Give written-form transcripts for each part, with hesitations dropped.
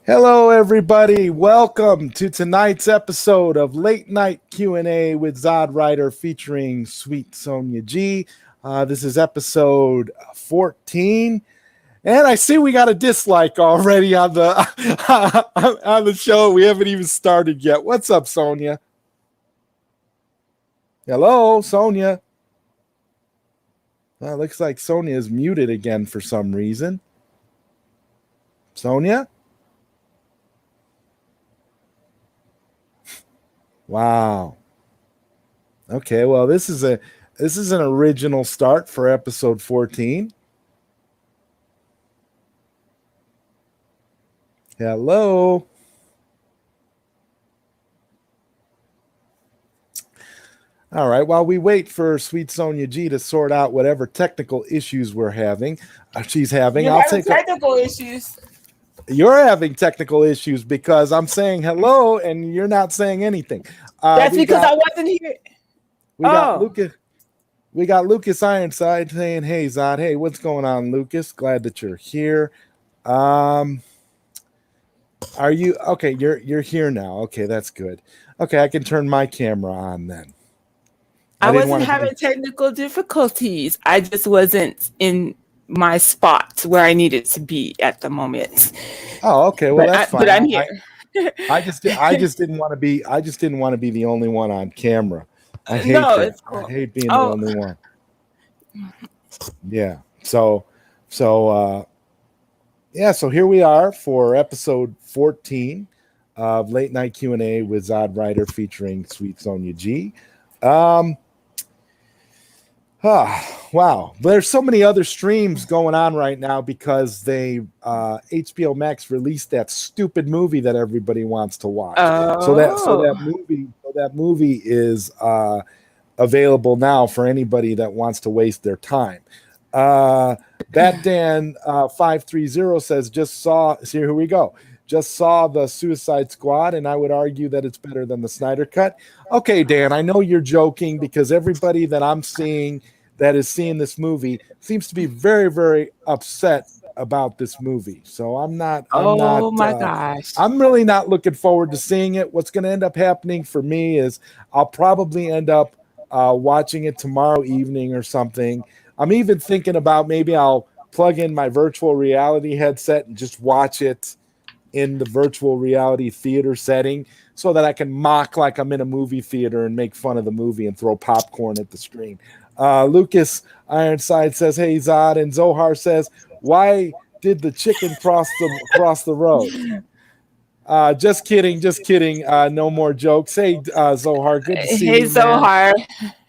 Hello, everybody. Welcome to tonight's episode of Late Night Q&A with ZodWriter featuring SweetSonjaG. This is episode 14. And I see we got a dislike already on the on the show. We haven't even started yet. What's up, Sonia? Hello, Sonia. Well, looks like Sonia is muted again for some reason. Sonia? Wow. Okay, well, this is an original start for episode 14. Hello. All right, while we wait for SweetSonjaG to sort out whatever technical issues we're having, she's having, You're having technical issues. You're having technical issues because I'm saying hello and you're not saying anything. That's because I wasn't here. We got Lucas Ironside saying, "Hey Zod, hey, what's going on, Lucas? Glad that you're here. Are you okay? You're here now. Okay, that's good. Okay, I can turn my camera on then. I wasn't having technical difficulties. I just wasn't in my spot where I needed to be at the moment. Oh, okay. Well, that's fine. But I'm here. I just didn't want to be. I just didn't want to be the only one on camera. I hate that. It's cool. I hate being the only one. Yeah. So here we are for episode 14 of Late Night Q&A with ZodWriter featuring SweetSonjaG. Wow. There's so many other streams going on right now because they HBO Max released that stupid movie that everybody wants to watch. So that movie is available now for anybody that wants to waste their time. Batdan 530 says here we go. Just saw the Suicide Squad, and I would argue that it's better than the Snyder Cut. Okay, Dan, I know you're joking because everybody that I'm seeing that is seeing this movie seems to be very, very upset about this movie. So I'm not. My gosh. I'm really not looking forward to seeing it. What's going to end up happening for me is I'll probably end up watching it tomorrow evening or something. I'm even thinking about maybe I'll plug in my virtual reality headset and just watch it in the virtual reality theater setting so that I can mock like I'm in a movie theater and make fun of the movie and throw popcorn at the screen. Lucas Ironside says, "Hey Zod," and Zohar says, "Why did the chicken cross the road?" Just kidding. No more jokes. Hey Zohar, good to see you. Hey Zohar.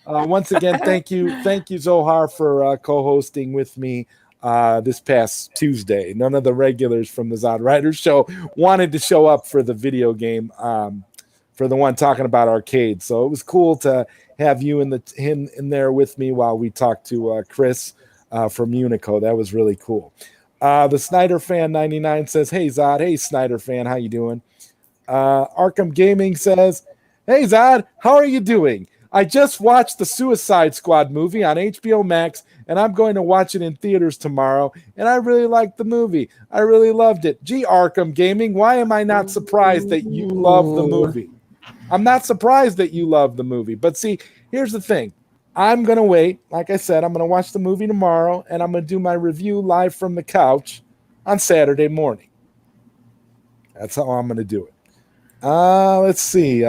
Once again, thank you Zohar for co-hosting with me this past Tuesday. None of the regulars from the ZodWriter show wanted to show up for the video game, for the one talking about arcades. So it was cool to have you in there with me while we talked to Chris from Unico. That was really cool. The Snyder Fan 99 says, "Hey Zod, hey Snyder Fan, how you doing?" Arkham Gaming says, "Hey Zod, how are you doing? I just watched the Suicide Squad movie on HBO Max, and I'm going to watch it in theaters tomorrow, and I really liked the movie. I really loved it. Gee, Arkham Gaming, why am I not surprised that you love the movie? I'm not surprised that you love the movie. But see, here's the thing. I'm going to wait. Like I said, I'm going to watch the movie tomorrow, and I'm going to do my review live from the couch on Saturday morning. That's how I'm going to do it. Let's see.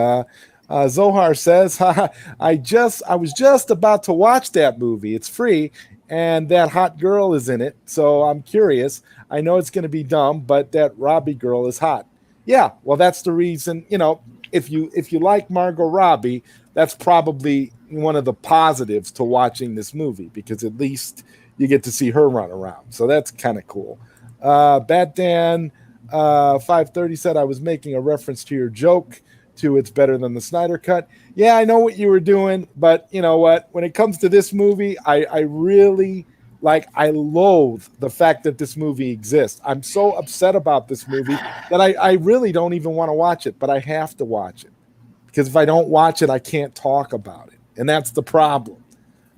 Zohar says, I was just about to watch that movie. It's free, and that hot girl is in it, so I'm curious. I know it's going to be dumb, but that Robbie girl is hot. Yeah, well, that's the reason. If you like Margot Robbie, that's probably one of the positives to watching this movie because at least you get to see her run around. So that's kind of cool. Batdan 530 said I was making a reference to your joke. It's better than the Snyder Cut. Yeah, I know what you were doing, but you know what? When it comes to this movie, I really I loathe the fact that this movie exists. I'm so upset about this movie that I really don't even want to watch it, but I have to watch it because if I don't watch it, I can't talk about it, and that's the problem.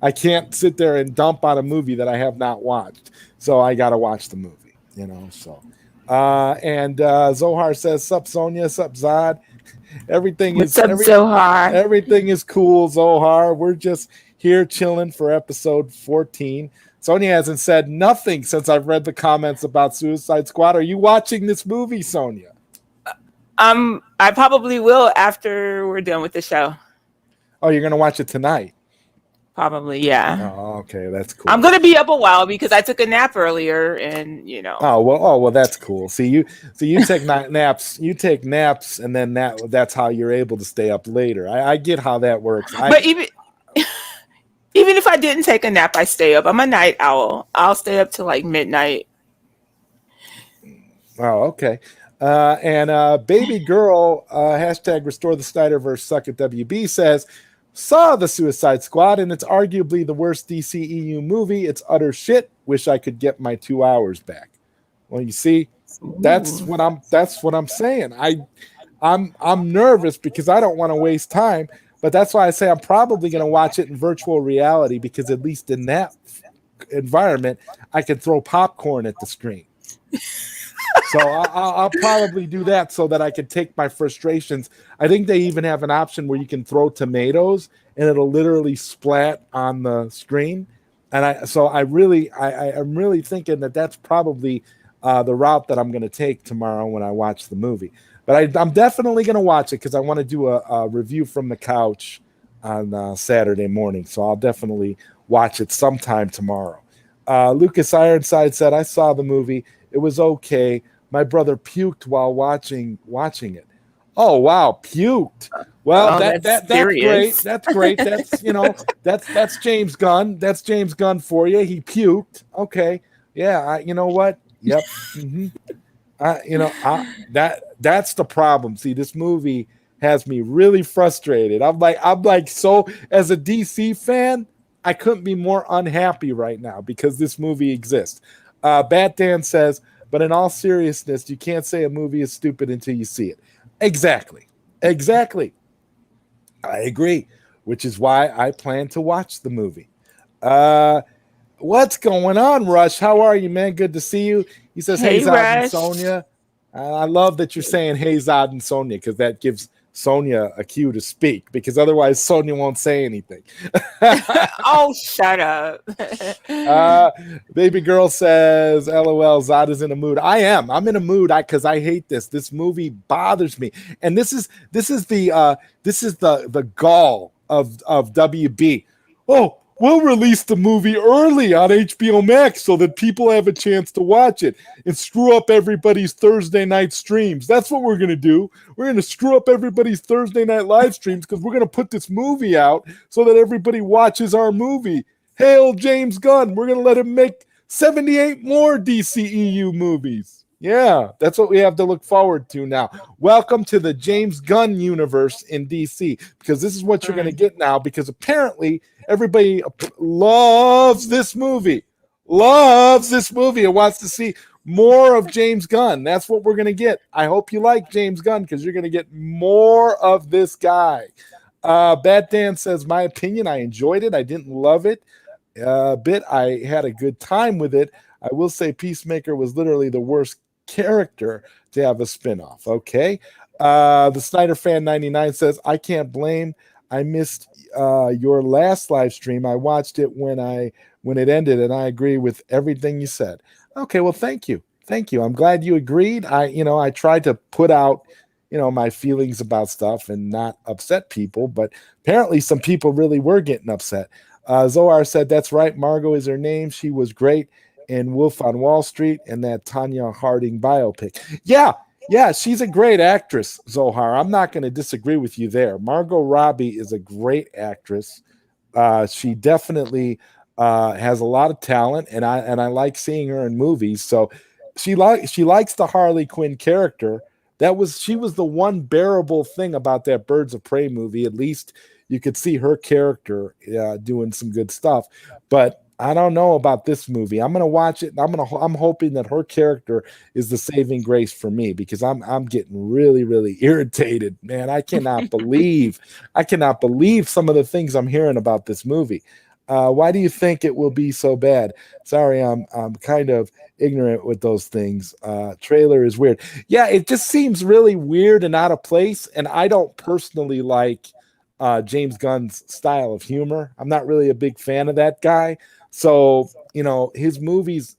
I can't sit there and dump on a movie that I have not watched, so I got to watch the movie. So And Zohar says, "Sup Sonia, sup Zod." What's up, Zohar? Everything is cool, Zohar. We're just here chilling for episode 14. Sonia hasn't said nothing since I've read the comments about Suicide Squad. Are you watching this movie, Sonia? I probably will after we're done with the show. Oh, you're gonna watch it tonight? Probably, yeah. Oh, okay, that's cool. I'm gonna be up a while because I took a nap earlier, and you know. Oh well, that's cool. See, you take naps. You take naps, and then that's how you're able to stay up later. I get how that works. But even if I didn't take a nap, I stay up. I'm a night owl. I'll stay up till like midnight. Oh, okay. And baby girl hashtag restore the Snyderverse suck at WB says, saw the Suicide Squad and it's arguably the worst DCEU movie. It's utter shit. Wish I could get my 2 hours back. Well, you see, that's what I'm saying. I'm nervous because I don't want to waste time, but that's why I say I'm probably going to watch it in virtual reality because at least in that environment, I can throw popcorn at the screen. So I'll probably do that so that I can take my frustrations. I think they even have an option where you can throw tomatoes and it'll literally splat on the screen. And I'm really thinking that that's probably the route that I'm going to take tomorrow when I watch the movie. But I'm definitely going to watch it because I want to do a review from the couch on Saturday morning. So I'll definitely watch it sometime tomorrow. Lucas Ironside said, I saw the movie. It was okay. My brother puked while watching it. Oh wow, puked. Well, that's great. That's great. That's that's James Gunn. That's James Gunn for you. He puked. Okay. Yeah. You know what? Yep. That's the problem. See, this movie has me really frustrated. I'm like so as a DC fan, I couldn't be more unhappy right now because this movie exists. Bat Dan says, but in all seriousness, you can't say a movie is stupid until you see it. Exactly. I agree, which is why I plan to watch the movie. What's going on, Rush? How are you, man? Good to see you. He says, hey Zod and Sonia. I love that you're saying hey Zod and Sonia because that gives Sonia a cue to speak because otherwise Sonia won't say anything. Oh, shut up. Baby girl says, LOL, Zod is in a mood. I'm in a mood because I hate this. This movie bothers me. And this is the gall of WB. Oh, we'll release the movie early on HBO Max so that people have a chance to watch it and screw up everybody's Thursday night streams. That's what we're going to do. We're going to screw up everybody's Thursday night live streams because we're going to put this movie out so that everybody watches our movie. Hail James Gunn. We're going to let him make 78 more DCEU movies. Yeah, that's what we have to look forward to now. Welcome to the James Gunn universe in DC because this is what you're going to get now because apparently everybody loves this movie and wants to see more of James Gunn. That's what we're going to get. I hope you like James Gunn because you're going to get more of this guy. Bat Dan says, my opinion, I enjoyed it. I didn't love it a bit. I had a good time with it. I will say Peacemaker was literally the worst character to have a spinoff. Okay. The Snyder Fan 99 says, I can't blame. I missed your last live stream. I watched it when it ended, and I agree with everything you said. Okay, well, thank you. I'm glad you agreed. I tried to put out, my feelings about stuff and not upset people, but apparently some people really were getting upset. Zohar said, that's right. Margot is her name. She was great in Wolf on Wall Street and that Tanya Harding biopic. Yeah, she's a great actress, Zohar. I'm not going to disagree with you there. Margot Robbie is a great actress. She definitely has a lot of talent, and I like seeing her in movies. So she likes the Harley Quinn character. She was the one bearable thing about that Birds of Prey movie. At least you could see her character doing some good stuff. But I don't know about this movie. I'm gonna watch it. I'm hoping that her character is the saving grace for me because I'm getting really, really irritated, man. I cannot believe some of the things I'm hearing about this movie. Why do you think it will be so bad? Sorry, I'm kind of ignorant with those things. Trailer is weird. Yeah, it just seems really weird and out of place. And I don't personally like James Gunn's style of humor. I'm not really a big fan of that guy. So, his movies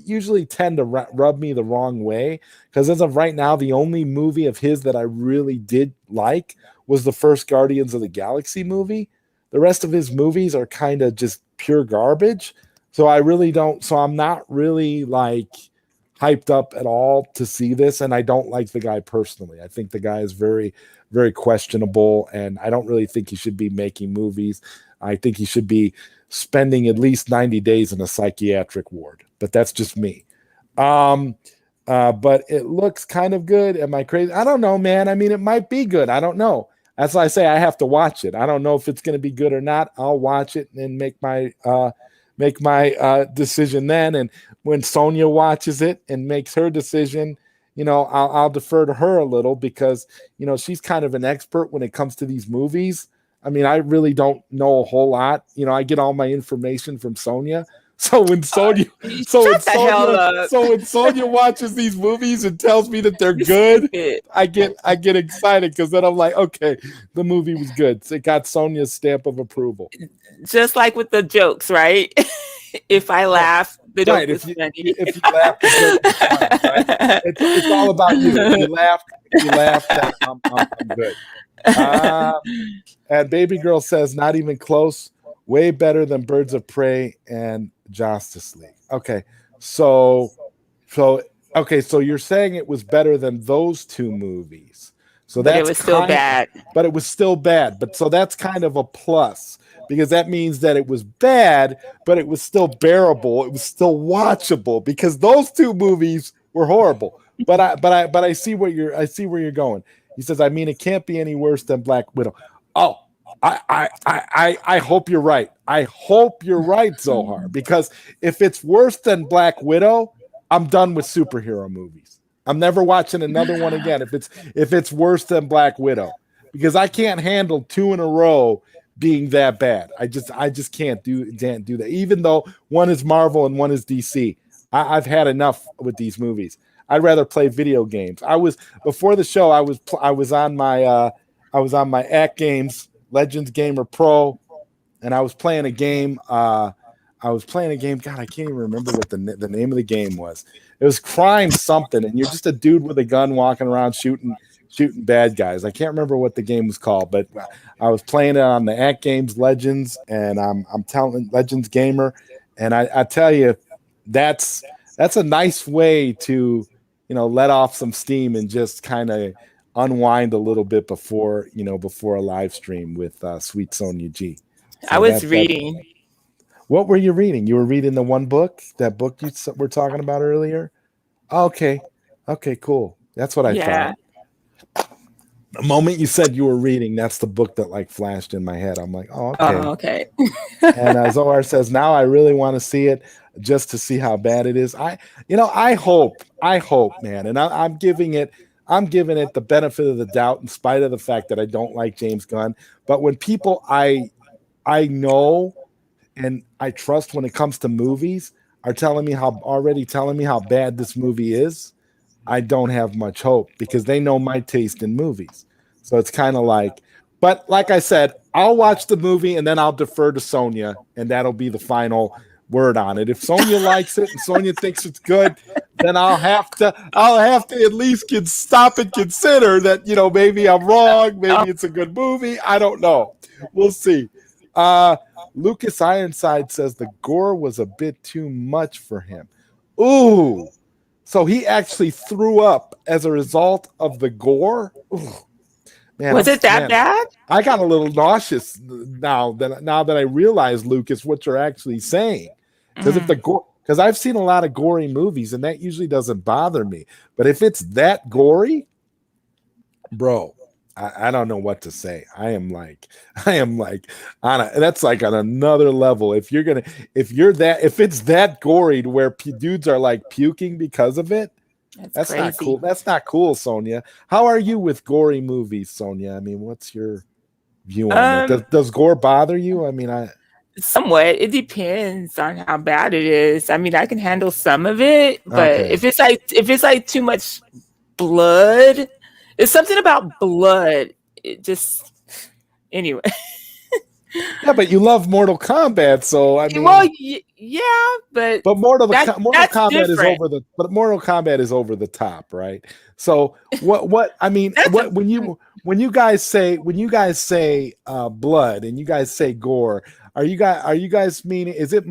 usually tend to rub me the wrong way, because as of right now, the only movie of his that I really did like was the first Guardians of the Galaxy movie. The rest of his movies are kind of just pure garbage. So I'm not really like hyped up at all to see this. And I don't like the guy personally. I think the guy is very, very questionable. And I don't really think he should be making movies. I think he should be spending at least 90 days in a psychiatric ward. But that's just me. But it looks kind of good. Am I crazy? I don't know, man. I mean, it might be good. I don't know. That's why I say I have to watch it. I don't know if it's going to be good or not. I'll watch it and make my decision then. And when Sonia watches it and makes her decision, I'll defer to her a little, because she's kind of an expert when it comes to these movies. I mean, I really don't know a whole lot. I get all my information from Sonia. So when Sonia watches these movies and tells me that they're good, I get excited, because then I'm like, okay, the movie was good. So it got Sonia's stamp of approval. Just like with the jokes, right? If I laugh, the joke is funny. If you laugh, the joke is funny, right? It's all about you. If you laugh, I'm good. And Baby Girl says, not even close. Way better than Birds of Prey and Justice League. Okay, so you're saying it was better than those two movies. So it was still bad. But it was still bad. But so that's kind of a plus, because that means that it was bad, but it was still bearable. It was still watchable, because those two movies were horrible. But I see where you're going. He says, I mean, it can't be any worse than Black Widow. Oh, I hope you're right. I hope you're right, Zohar, because if it's worse than Black Widow, I'm done with superhero movies. I'm never watching another one again if it's worse than Black Widow, because I can't handle two in a row being that bad. I just can't do that. Even though one is Marvel and one is DC, I've had enough with these movies. I'd rather play video games. Before the show, I was on my Act Games Legends Gamer Pro, and I was playing a game. God, I can't even remember what the name of the game was. It was Crime something, and you're just a dude with a gun walking around shooting bad guys. I can't remember what the game was called, but I was playing it on the Act Games Legends, and I'm telling Legends Gamer, and I tell you, that's a nice way to let off some steam and just kind of unwind a little bit before a live stream with SweetSonjaG. So I was reading. What were you reading? You were reading the one book, that book you were talking about earlier? Okay, cool. That's what I thought. The moment you said you were reading, that's the book that like flashed in my head. I'm like, oh, okay. And Zohar says, now I really want to see it, just to see how bad it is. I hope, man. And I'm giving it the benefit of the doubt, in spite of the fact that I don't like James Gunn. But when people I know and I trust when it comes to movies are telling me how bad this movie is, I don't have much hope, because they know my taste in movies. So it's kind of like, but like I said, I'll watch the movie and then I'll defer to Sonia, and that'll be the final word on it. If Sonia likes it and Sonia thinks it's good, then I'll have to at least stop and consider that, maybe I'm wrong. Maybe it's a good movie. I don't know. We'll see. Lucas Ironside says the gore was a bit too much for him. Ooh. So he actually threw up as a result of the gore. Ooh. Man, was it that bad? I got a little nauseous now that I realize, Lucas, what you're actually saying. Because I've seen a lot of gory movies, and that usually doesn't bother me. But if it's that gory, bro, I don't know what to say. I am like that's like on another level. If it's that gory to where dudes are like puking because of it, that's not cool. That's not cool, Sonia. How are you with gory movies, Sonia? I mean, what's your view on that? Does gore bother you? I mean, Somewhat. It depends on how bad it is. I mean, I can handle some of it, but Okay. if it's like too much blood, it's something about blood. It just anyway. Yeah, but you love Mortal Kombat, so I mean, Well, yeah, but Mortal that's Kombat is different. Mortal Kombat is over the top, right? So what I mean, That's what when you guys say blood and you guys say gore, are you guys meaning is it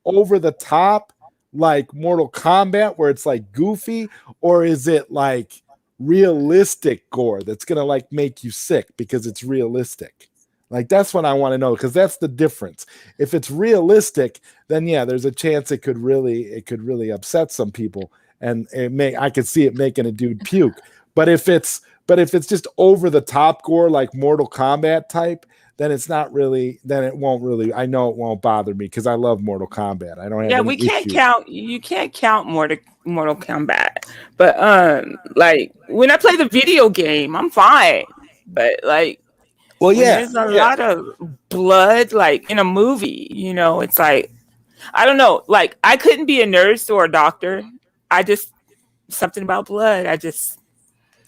over the top like Mortal Kombat where it's like goofy, or is it like realistic gore that's gonna like make you sick because it's realistic? Like that's what I want to know, because that's the difference. If it's realistic, then yeah, there's a chance it could really upset some people, and I could see it making a dude puke. But if it's just over the top gore like Mortal Kombat type, then it's not really. Then it won't really. I know it won't bother me because I love Mortal Kombat. I don't have any issues. You can't count Mortal Kombat, but like when I play the video game, I'm fine. But like. Well, yeah, there's a lot of blood, like in a movie, it's like, I don't know, like I couldn't be a nurse or a doctor. Something about blood.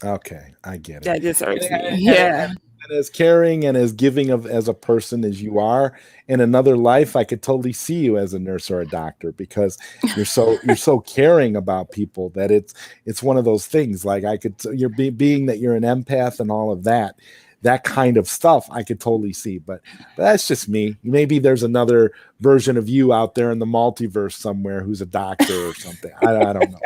Okay, I get it. That just hurts me. Yeah. And as caring and as giving as a person as you are, in another life, I could totally see you as a nurse or a doctor, because you're so caring about people that it's one of those things. Like you're being that you're an empath and all of that. That kind of stuff I could totally see, but that's just me. Maybe there's another version of you out there in the multiverse somewhere who's a doctor or something. I don't know.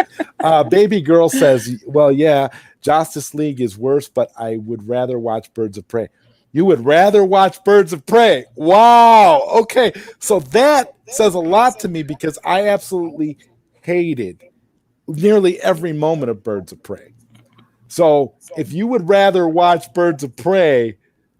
Baby girl says, well, yeah, Justice League is worse, but I would rather watch Birds of Prey. You would rather watch Birds of Prey? Wow. Okay. So that says a lot to me, because I absolutely hated nearly every moment of Birds of Prey. So if you would rather watch Birds of Prey,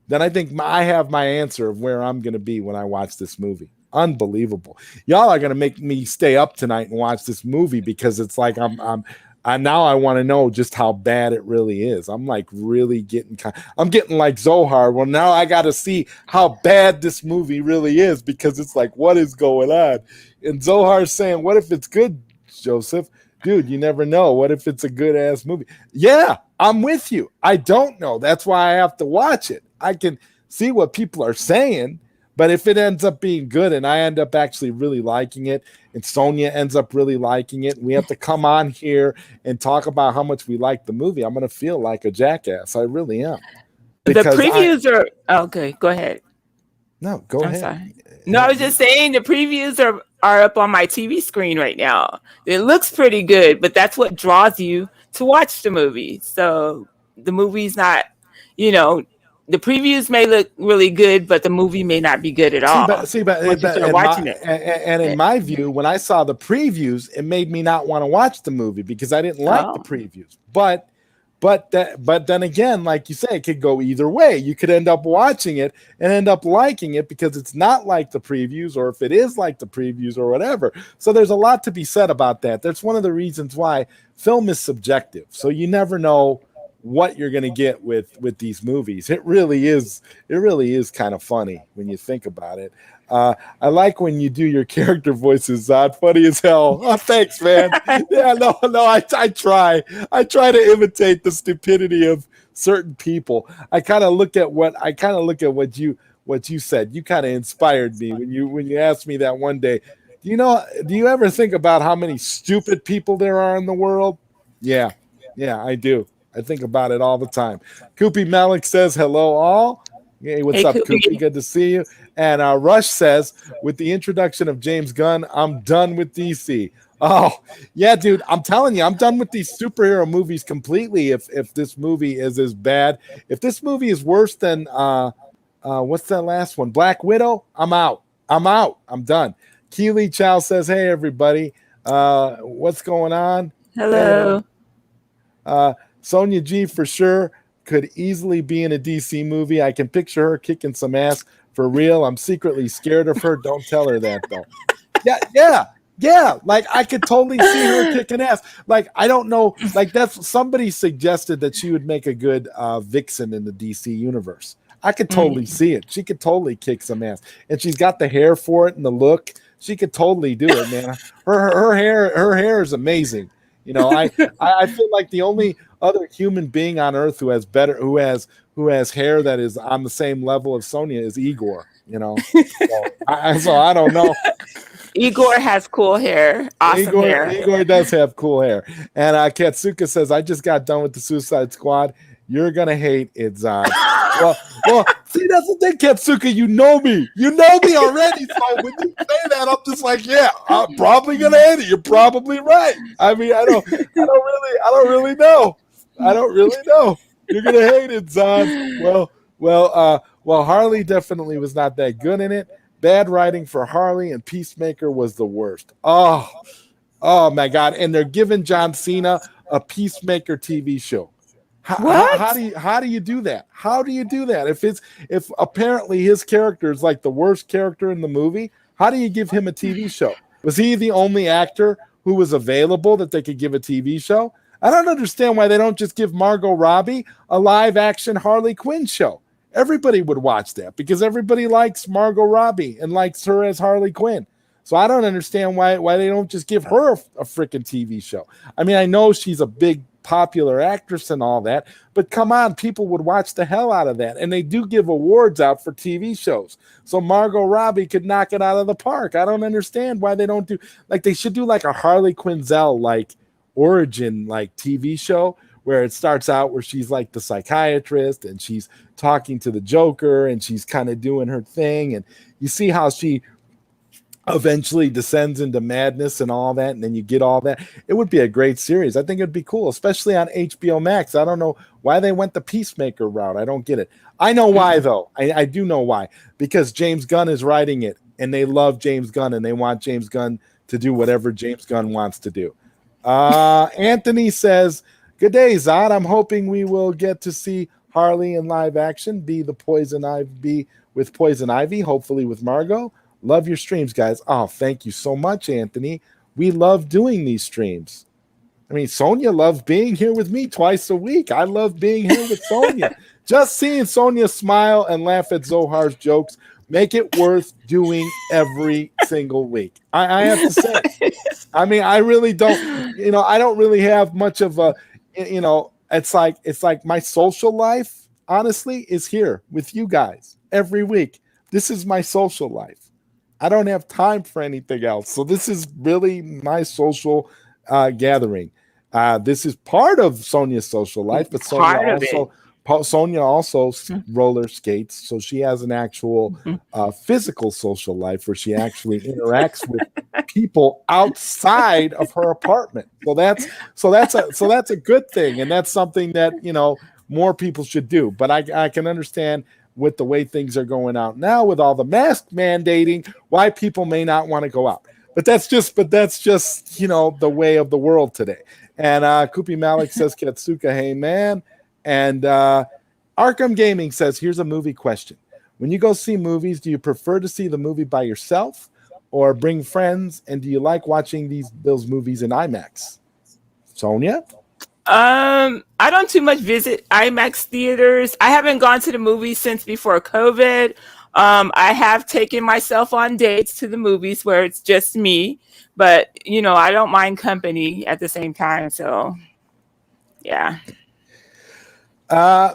then I think I have my answer of where I'm going to be when I watch this movie. Unbelievable. Y'all are going to make me stay up tonight and watch this movie, because it's like now I want to know just how bad it really is. I'm like really getting like Zohar. Well, now I got to see how bad this movie really is, because it's like, what is going on? And Zohar's saying, what if it's good, Joseph? Dude, you never know. What if it's a good ass movie? Yeah, I'm with you. I don't know. That's why I have to watch it. I can see what people are saying, but if it ends up being good and I end up actually really liking it, and Sonia ends up really liking it, and we have to come on here and talk about how much we like the movie, I'm going to feel like a jackass. I really am. The previews are okay. Go ahead. No, go ahead. Sorry. No, I was just saying the previews are up on my TV screen right now. It looks pretty good, but that's what draws you to watch the movie. So the movie's not, the previews may look really good, but the movie may not be good at all. Watching it. And in my view, when I saw the previews, it made me not want to watch the movie, because I didn't like the previews. But then again, like you say, it could go either way. You could end up watching it and end up liking it because it's not like the previews, or if it is like the previews or whatever. So there's a lot to be said about that. That's one of the reasons why film is subjective. So you never know what you're going to get with these movies. It really is kind of funny when you think about it. I like when you do your character voices, Zod. Funny as hell. Oh, thanks, man. Yeah, no, I try to imitate the stupidity of certain people. I kind of look at what you said. You kind of inspired me when you asked me that one day. Do you ever think about how many stupid people there are in the world? Yeah, I do. I think about it all the time. Koopy Malik says, hello, all. Hey, what's up, Koopy? Good to see you. And Rush says, with the introduction of James Gunn, I'm done with DC. Oh, yeah, dude. I'm telling you, I'm done with these superhero movies completely. If this movie is as bad, if this movie is worse than what's that last one? Black Widow, I'm out. I'm done. Keely Chow says, hey, everybody. What's going on? Hello. Sonia G for sure could easily be in a DC movie. I can picture her kicking some ass for real. I'm secretly scared of her. Don't tell her that though. Yeah. Like I could totally see her kicking ass. Like I don't know. Like that's somebody suggested that she would make a good Vixen in the DC universe. I could totally see it. She could totally kick some ass, and she's got the hair for it and the look. She could totally do it, man. Her hair is amazing. You know, I feel like the only other human being on earth who has hair that is on the same level of Sonya is Igor. You know, so I don't know. Igor has cool hair. Awesome hair. Igor does have cool hair. And Katsuka says, I just got done with the Suicide Squad. You're going to hate it, Zod. well, see, that's the thing, Katsuka. You know me. You know me already. So when you say that, I'm just like, yeah, I'm probably going to hate it. You're probably right. I mean, I don't really know. You're going to hate it, Zod. Well, Harley definitely was not that good in it. Bad writing for Harley, and Peacemaker was the worst. Oh my God! And they're giving John Cena a Peacemaker TV show. How do you do that? How do you do that? If apparently his character is like the worst character in the movie, how do you give him a TV show? Was he the only actor who was available that they could give a TV show? I don't understand why they don't just give Margot Robbie a live action Harley Quinn show. Everybody would watch that because everybody likes Margot Robbie and likes her as Harley Quinn. So I don't understand why they don't just give her a freaking TV show. I mean, I know she's a big popular actress and all that, but come on, people would watch the hell out of that. And they do give awards out for TV shows. So Margot Robbie could knock it out of the park. I don't understand why they don't do, like, they should do like a Harley Quinzel like origin like TV show where it starts out where she's like the psychiatrist and she's talking to the Joker and she's kind of doing her thing. And you see how she eventually descends into madness and all that. And then you get all that. It would be a great series. I think it'd be cool, especially on HBO Max. I don't know why they went the Peacemaker route. I don't get it. I know why, though. I do know why. Because James Gunn is writing it and they love James Gunn and they want James Gunn to do whatever James Gunn wants to do. Anthony says, good day, Zod. I'm hoping we will get to see Harley in live action, be with Poison Ivy, hopefully with Margot. Love your streams, guys. Oh, thank you so much, Anthony. We love doing these streams. I mean, Sonya loves being here with me twice a week. I love being here with Sonya. Just seeing Sonya smile and laugh at Zohar's jokes make it worth doing every single week. I have to say. I mean, I really don't, I don't really have much of a, it's like my social life, honestly, is here with you guys every week. This is my social life. I don't have time for anything else. So this is really my social gathering. This is part of Sonya's social life, but Sonya also roller skates. So she has an actual physical social life where she actually interacts with people outside of her apartment. So that's a good thing. And that's something that, more people should do. But I can understand with the way things are going out now with all the mask mandating, why people may not want to go out. But that's just the way of the world today. And Kupi Malik says, Katsuka, hey man. And Arkham Gaming says, here's a movie question. When you go see movies, do you prefer to see the movie by yourself or bring friends? And do you like watching those movies in IMAX? Sonya? I don't too much visit IMAX theaters. I haven't gone to the movies since before COVID. I have taken myself on dates to the movies where it's just me, but I don't mind company at the same time. So yeah.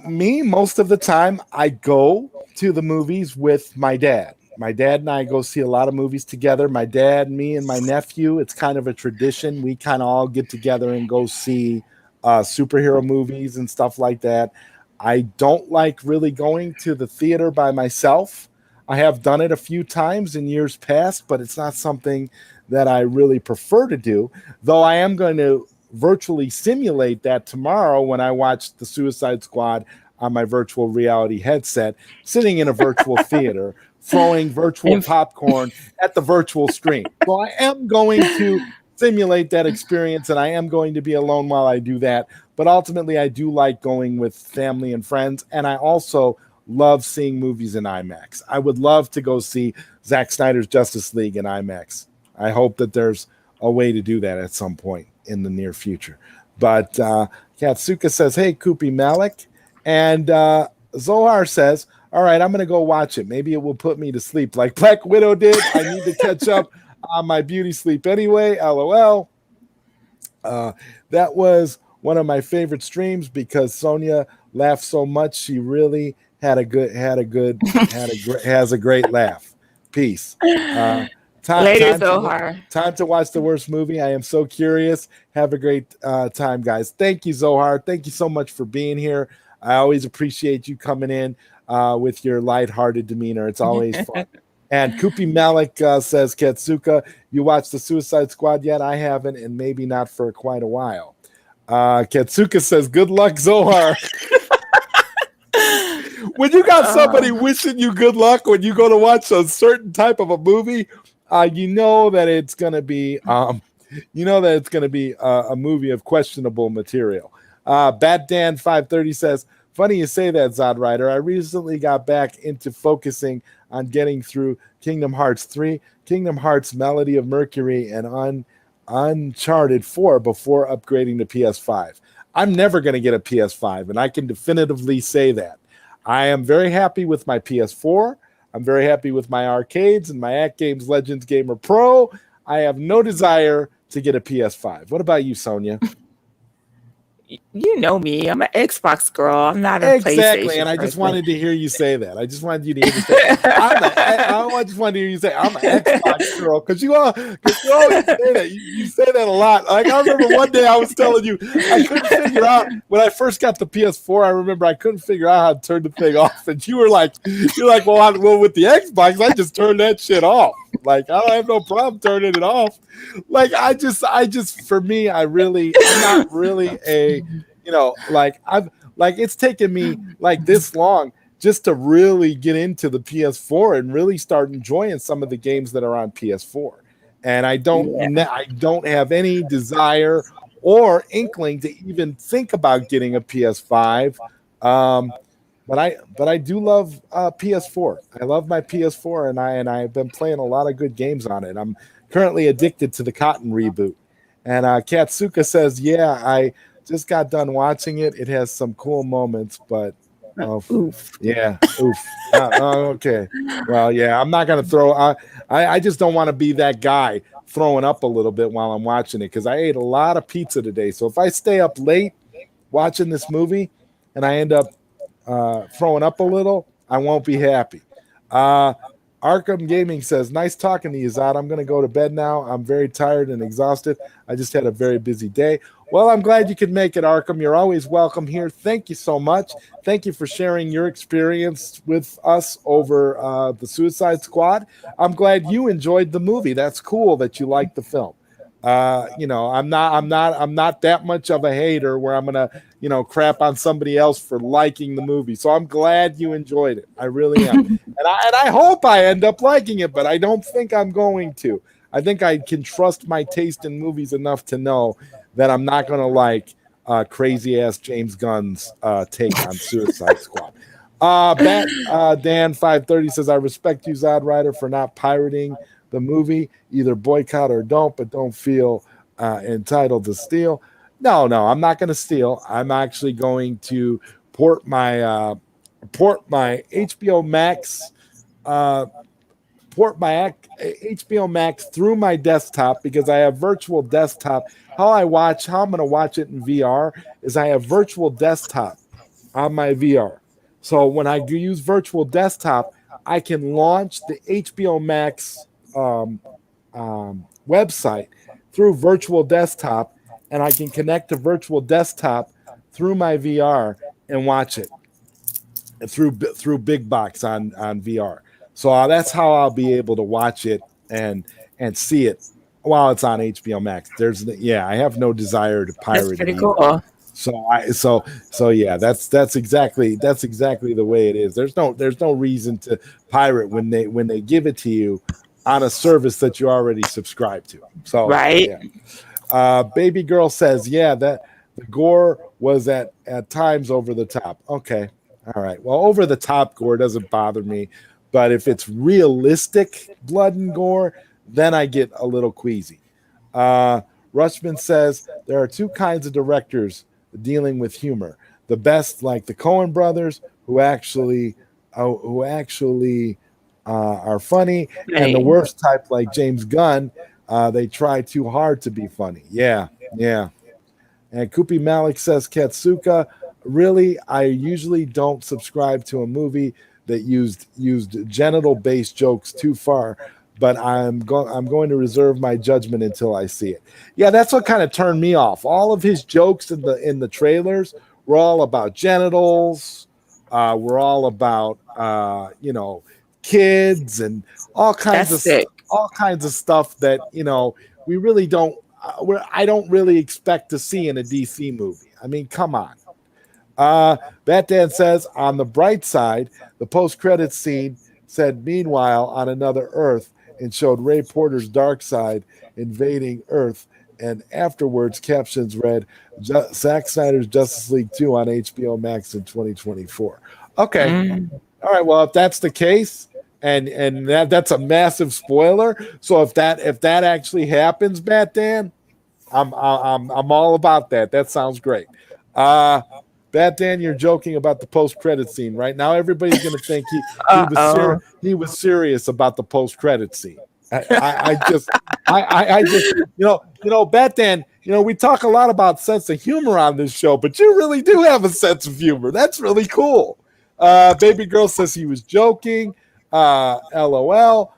Me, most of the time, I go to the movies with my dad. My dad and I go see a lot of movies together. My dad, me, and my nephew, it's kind of a tradition. We kind of all get together and go see superhero movies and stuff like that. I don't like really going to the theater by myself. I have done it a few times in years past, but it's not something that I really prefer to do, though I am going to virtually simulate that tomorrow when I watch the Suicide Squad on my virtual reality headset, sitting in a virtual theater, throwing virtual popcorn at the virtual screen. So I am going to simulate that experience, and I am going to be alone while I do that. But ultimately, I do like going with family and friends, and I also love seeing movies in IMAX. I would love to go see Zack Snyder's Justice League in IMAX. I hope that there's a way to do that at some point in the near future. But Katsuka says, hey, Kupi Malik. And Zohar says, All right, I'm gonna go watch it. Maybe it will put me to sleep like Black Widow did. I need to catch up on my beauty sleep anyway. LOL. That was one of my favorite streams because Sonia laughed so much. She really has a great laugh. Peace. Time, Later, time to Zohar. time to watch the worst movie. I am so curious. Have a great time, guys. Thank you, Zohar. Thank you so much for being here. I always appreciate you coming in with your lighthearted demeanor. It's always fun. And Kupi Malik says, Katsuka, you watched the Suicide Squad yet? I haven't, and maybe not for quite a while. Katsuka says, good luck, Zohar. When you got somebody wishing you good luck when you go to watch a certain type of a movie, you know that it's going to be a movie of questionable material. Bat Dan 530 says, funny you say that, ZodWriter. I recently got back into focusing on getting through Kingdom Hearts 3, Kingdom Hearts Melody of Mercury, and Uncharted 4 before upgrading to PS5. I'm never going to get a PS5, and I can definitively say that. I am very happy with my PS4. I'm very happy with my arcades and my At Games Legends Gamer Pro. I have no desire to get a PS5. What about you, Sonia? You know me. I'm an Xbox girl. I'm not a exactly, PlayStation and I just person. wanted to hear you say that. I just wanted you to hear you say I just wanted to hear you say I'm an Xbox girl because you always say that. You say that a lot. Like I remember one day I was telling you I couldn't figure out when I first got the PS4. I remember I couldn't figure out how to turn the thing off, and you're like, well, with the Xbox, I just turned that shit off. Like I don't have no problem turning it off. Like I just for me, I'm not really a it's taken me like this long just to really get into the PS4 and really start enjoying some of the games that are on PS4. And I don't have any desire or inkling to even think about getting a PS5. But I do love PS4. I love my PS4, and I've been playing a lot of good games on it. I'm currently addicted to the Cotton reboot. And Katsuka says, yeah, I just got done watching it. It has some cool moments, but oof. Yeah, oof. Okay. Well, yeah, I'm not gonna throw. I just don't want to be that guy throwing up a little bit while I'm watching it because I ate a lot of pizza today. So if I stay up late watching this movie and I end up throwing up a little, I won't be happy. Arkham Gaming says, nice talking to you, Zod. I'm going to go to bed now. I'm very tired and exhausted. I just had a very busy day. Well, I'm glad you could make it, Arkham. You're always welcome here. Thank you so much. Thank you for sharing your experience with us over the Suicide Squad. I'm glad you enjoyed the movie. That's cool that you liked the film. I'm not that much of a hater where I'm gonna, crap on somebody else for liking the movie. So I'm glad you enjoyed it. I really am, and I hope I end up liking it, but I don't think I'm going to. I think I can trust my taste in movies enough to know that I'm not gonna like crazy ass James Gunn's take on Suicide Squad. Dan 530 says, I respect you, ZodWriter, for not pirating the movie. Either boycott or don't, but don't feel entitled to steal. No, I'm not going to steal. I'm actually going to port my HBO Max HBO Max through my desktop because I have virtual desktop. How I'm going to watch it in VR is I have virtual desktop on my VR. So when I use virtual desktop, I can launch the HBO Max website through virtual desktop, and I can connect to virtual desktop through my VR and watch it through Big Box on VR. So that's how I'll be able to watch it and see it while it's on HBO Max. I have no desire to pirate it. That's pretty cool. So yeah, that's exactly the way it is. There's no reason to pirate when they give it to you on a service that you already subscribe to. So right. Yeah. Baby girl says, yeah, that the gore was at times over the top. Okay. All right. Well, over the top gore doesn't bother me, but if it's realistic blood and gore, then I get a little queasy. Rushman says there are two kinds of directors dealing with humor. The best, like the Coen brothers, who actually who actually are funny, and the Right. worst type, like James Gunn, they try too hard to be funny. Yeah, yeah. And Kupi Malik says, Katsuka, really, I usually don't subscribe to a movie that used genital based jokes too far, but I'm going to reserve my judgment until I see it. Yeah, that's what kind of turned me off. All of his jokes in the trailers were all about genitals. Were all about kids and That's sick. all kinds of stuff that we really don't. I don't really expect to see in a DC movie. I mean, come on. Batman says, on the bright side, the post-credits scene said, meanwhile, on another Earth, and showed Ray Porter's dark side invading Earth. And afterwards, captions read, Zack Snyder's Justice League 2 on HBO Max in 2024. Okay. All right. Well, if that's the case, and that's a massive spoiler. So if that actually happens, Batman, I'm all about that. That sounds great. Batman, you're joking about the post-credit scene right now. Everybody's going to think he was serious about the post-credit scene. I just Batman. We talk a lot about sense of humor on this show, but you really do have a sense of humor. That's really cool. Baby girl says he was joking. LOL.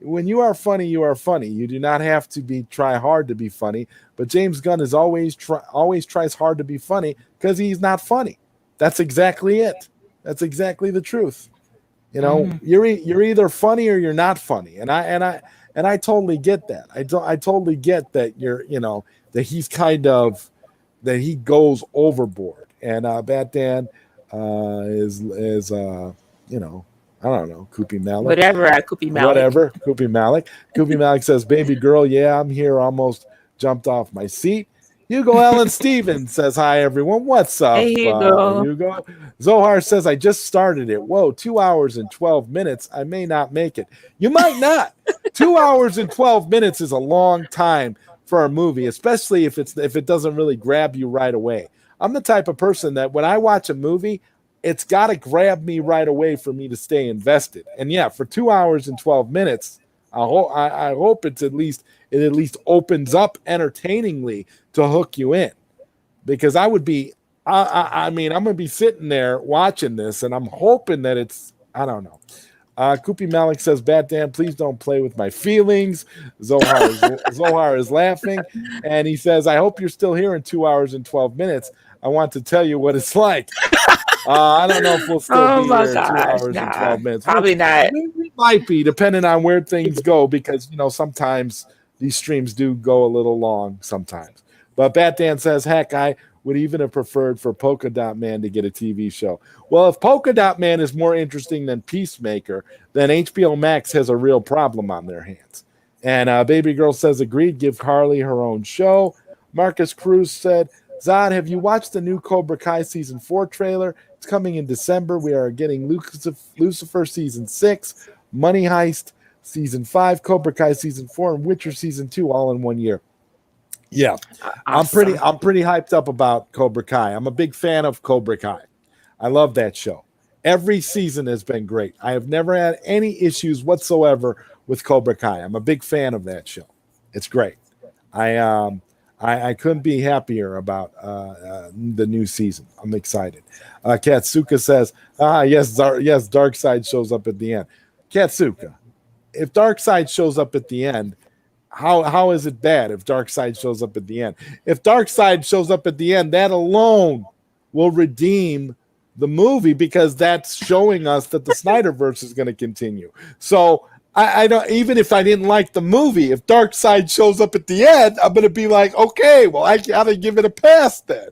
When you are funny, you are funny. You do not have to try hard to be funny. But James Gunn is always tries hard to be funny because he's not funny. That's exactly it. That's exactly the truth. You're either funny or you're not funny, and I totally get that. I totally get that that he's that he goes overboard, and Batman is I don't know, Kupi Malik. Whatever, Kupi Malik. Whatever, Kupi Malik. Kupi Malik says, baby girl, yeah, I'm here. Almost jumped off my seat. Hugo Allen Stevens says, hi, everyone. What's up, Hey, Hugo. Hugo? Zohar says, I just started it. Whoa, 2 hours and 12 minutes. I may not make it. You might not. 2 hours and 12 minutes is a long time for a movie, especially if it doesn't really grab you right away. I'm the type of person that when I watch a movie, it's got to grab me right away for me to stay invested. And yeah, for 2 hours and 12 minutes, I hope it at least opens up entertainingly to hook you in, because I'm going to be sitting there watching this, and I'm hoping that I don't know. Kupi Malik says, Batman, please don't play with my feelings. Zohar is laughing, and he says, I hope you're still here in 2 hours and 12 minutes. I want to tell you what it's like. I don't know if we'll still be here in 2 hours and 12 minutes. Probably not. We might be, depending on where things go, because sometimes these streams do go a little long sometimes. But Batman says, heck, I would even have preferred for Polka Dot Man to get a TV show. Well, if Polka Dot Man is more interesting than Peacemaker, then HBO Max has a real problem on their hands. And Baby Girl says, agreed, give Carly her own show. Marcus Cruz said, Zod, have you watched the new Cobra Kai Season 4 trailer? It's coming in December. We are getting Lucifer Season 6, Money Heist Season 5, Cobra Kai Season 4, and Witcher Season 2 all in 1 year. Yeah, awesome. I'm pretty hyped up about Cobra Kai. I'm a big fan of Cobra Kai. I love that show. Every season has been great. I have never had any issues whatsoever with Cobra Kai. I'm a big fan of that show. It's great. I couldn't be happier about the new season. I'm excited. Katsuka says, yes, Darkseid shows up at the end. Katsuka, if Darkseid shows up at the end, how is it bad if Darkseid shows up at the end? If Darkseid shows up at the end, that alone will redeem the movie, because that's showing us that the Snyderverse is going to continue. So I don't, even if I didn't like the movie, if Darkseid shows up at the end, I'm going to be like, okay, well, I gotta give it a pass then,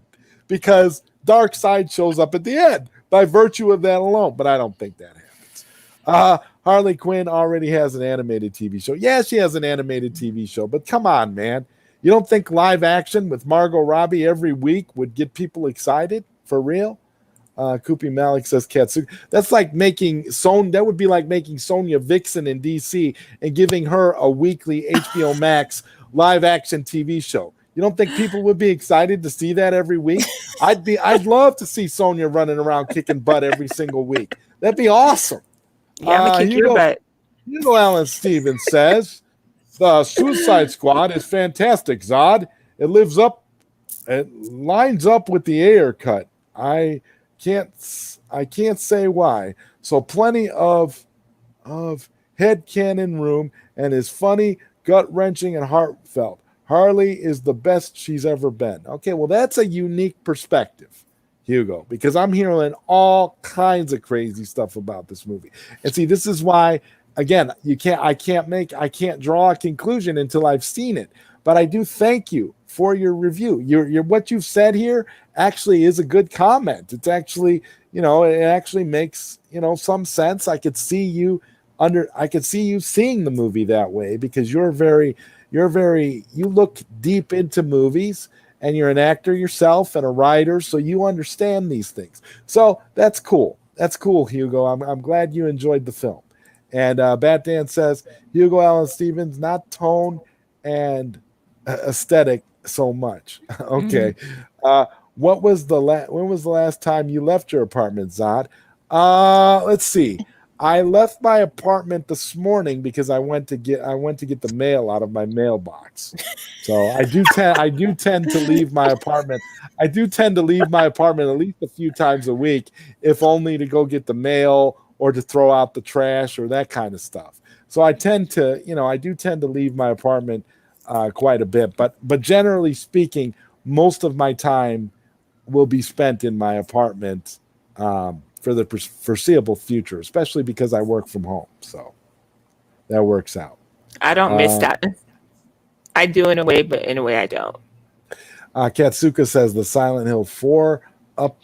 because Darkseid shows up at the end by virtue of that alone. But I don't think that happens. Harley Quinn already has an animated TV show. Yeah, she has an animated TV show, but come on, man. You don't think live action with Margot Robbie every week would get people excited for real? Kupi Malik says Katsuki. That's like that would be like making Sonya Vixen in DC and giving her a weekly HBO Max live action TV show. You don't think people would be excited to see that every week? I'd love to see Sonya running around kicking butt every single week. That'd be awesome. Yeah, I'm gonna kick your butt. Hugo Allen Stevens says the Suicide Squad is fantastic, Zod. It lines up with the Ayer cut. Can't I can't say why. So plenty of headcanon room and is funny, gut-wrenching, and heartfelt. Harley is the best she's ever been. Okay, well, that's a unique perspective, Hugo, because I'm hearing all kinds of crazy stuff about this movie. And see, this is why, again, I can't draw a conclusion until I've seen it. But I do thank you for your review. Your what you've said here actually is a good comment. It's actually, it actually makes, some sense. I could see you seeing the movie that way because you look deep into movies and you're an actor yourself and a writer, so you understand these things. So that's cool. That's cool, Hugo. I'm glad you enjoyed the film. And Bat Dan says, Hugo Allen Stevens, not tone and aesthetic so much. Okay. When was the last time you left your apartment, Zod? Let's see. I left my apartment this morning because I went to get the mail out of my mailbox. So I do tend to leave my apartment. I do tend to leave my apartment at least a few times a week, if only to go get the mail or to throw out the trash or that kind of stuff. So I do tend to leave my apartment quite a bit. But generally speaking, most of my time will be spent in my apartment for the foreseeable future, especially because I work from home. So that works out. I don't miss that. I do in a way, but in a way I don't. Katsuka says the Silent Hill 4 up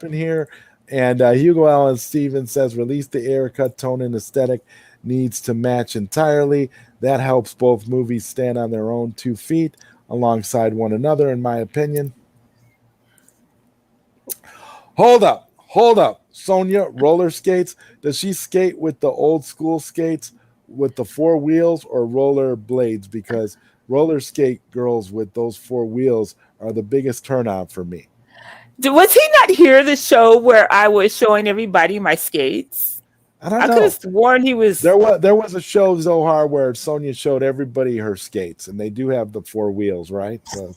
in here. And Hugo Allen Stevens says release the Ayer cut tone and aesthetic needs to match entirely. That helps both movies stand on their own 2 feet alongside one another, in my opinion. Hold up. Sonia, roller skates. Does she skate with the old school skates with the 4 wheels or roller blades? Because roller skate girls with those 4 wheels are the biggest turnout for me. Was he not here the show where I was showing everybody my skates? I don't know. I could have sworn he was. There was a show, Zohar, where Sonia showed everybody her skates, and they do have the 4 wheels, right? So.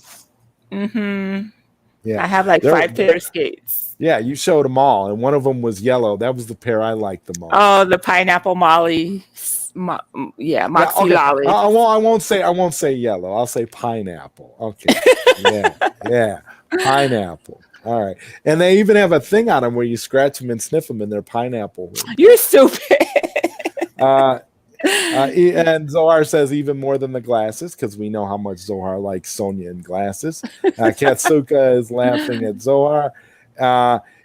Yeah. I have like 5 pair of skates. Yeah, you showed them all, and one of them was yellow. That was the pair I liked the most. Oh, the pineapple Molly. Moxie Lolly. I won't say yellow. I'll say pineapple. Okay. Yeah. Pineapple. All right. And they even have a thing on them where you scratch them and sniff them, and they're pineapple. You're stupid. And Zohar says even more than the glasses, because we know how much Zohar likes Sonia in glasses. Katsuka is laughing at Zohar.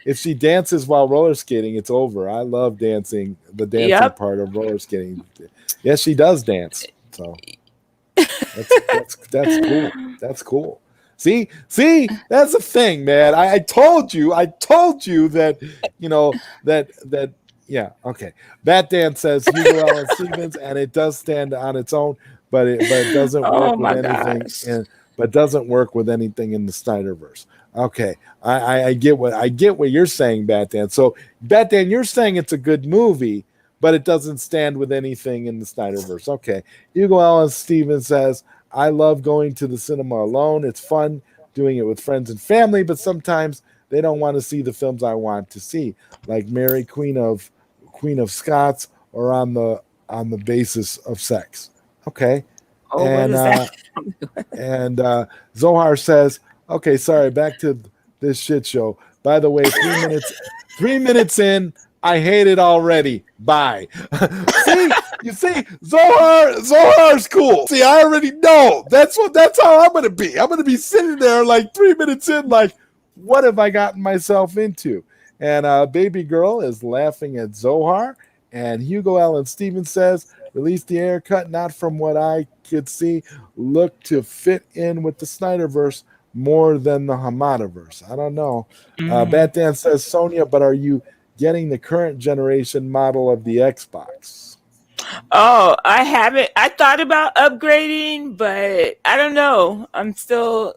If she dances while roller skating, it's over. I love dancing, the dancing part of roller skating. Yes, she does dance. So that's cool. That's cool. See, that's the thing, man. I told you that, that. Yeah, okay. Bat Dan says Hugo Allen Stevens, and it does stand on its own, but it doesn't work with anything. But doesn't work with anything in the Snyderverse. Okay, I get what you're saying, Bat Dan. So, Bat Dan, you're saying it's a good movie, but it doesn't stand with anything in the Snyderverse. Okay. Hugo Allen Stevens says, I love going to the cinema alone. It's fun doing it with friends and family, but sometimes they don't want to see the films I want to see, like Mary, Queen of Scots, or on the basis of sex. Okay. Oh, and Zohar says, okay, sorry, back to this shit show. By the way, 3 minutes in, I hate it already. Bye. You see, Zohar's cool. See, I already know. That's how I'm gonna be. I'm gonna be sitting there like 3 minutes in, like, what have I gotten myself into? And Baby Girl is laughing at Zohar. And Hugo Allen Stevens says, release the Ayer cut, not from what I could see, look to fit in with the Snyderverse more than the Hamadaverse. I don't know. Bat Dan says, Sonia, but are you getting the current generation model of the Xbox? Oh, I haven't. I thought about upgrading, but I don't know. I'm still,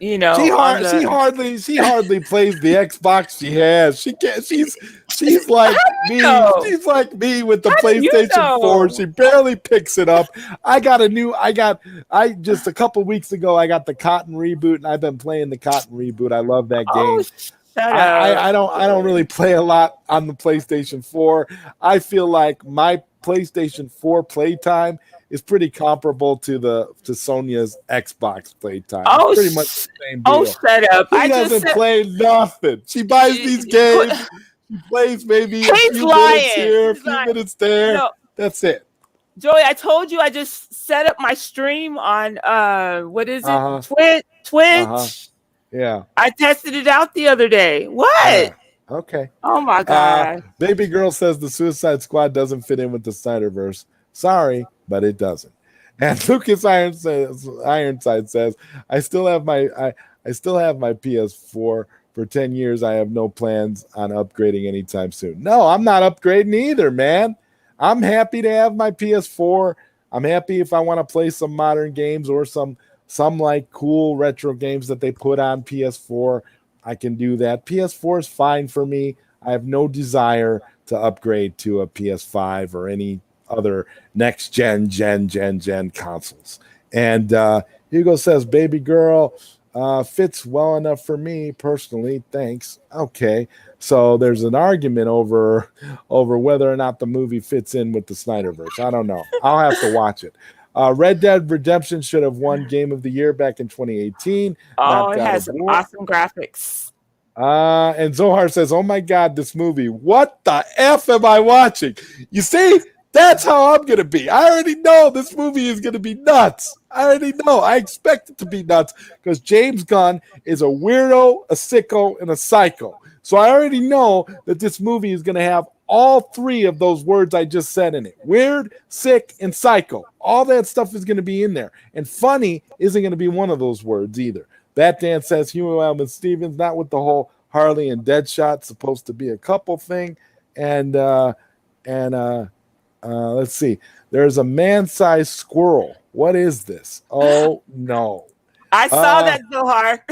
you know, on the. She hardly plays the Xbox she has. She can't. She's like me. know? She's like me with the How do you PlayStation 4. know? She barely picks it up. I just a couple weeks ago I got the Cotton reboot, and I've been playing the Cotton reboot. I love that Oh, game. shut up. I don't really play a lot on the PlayStation 4. I feel like my PlayStation 4 playtime is pretty comparable to Sonia's Xbox playtime. Oh, It's pretty much the same deal. oh, shut up. She I just doesn't said play nothing. She buys these games. She plays maybe a He's few lying. minutes here, a He's few lying. minutes there. No, That's it. Joey, I told you I just set up my stream on what is it? Uh-huh. Twitch. Uh-huh. Yeah. I tested it out the other day. What? Yeah. Okay. Oh my god. Baby girl says the Suicide Squad doesn't fit in with the Snyderverse. Sorry, but it doesn't. And Lucas Ironside says, I still have my PS4 for 10 years. I have no plans on upgrading anytime soon. No, I'm not upgrading either, man. I'm happy to have my PS4. I'm happy if I want to play some modern games or some like cool retro games that they put on PS4. I can do that. PS4 is fine for me. I have no desire to upgrade to a PS5 or any other next gen consoles. And Hugo says, baby girl fits well enough for me personally. Thanks. Okay. So there's an argument over whether or not the movie fits in with the Snyderverse. I don't know. I'll have to watch it. Red Dead Redemption should have won Game of the Year back in 2018. Oh, it has awesome graphics. And Zohar says, oh my God, this movie. What the F am I watching? You see, that's how I'm going to be. I already know this movie is going to be nuts. I already know. I expect it to be nuts because James Gunn is a weirdo, a sicko, and a psycho. So I already know that this movie is going to have all three of those words I just said in it. Weird, sick, and psycho. All that stuff is going to be in there. And funny isn't going to be one of those words either. Batman says Huey Wildman Stevens, not with the whole Harley and Deadshot, supposed to be a couple thing. And let's see. There's a man-sized squirrel. What is this? Oh, no. I saw that, Zohar.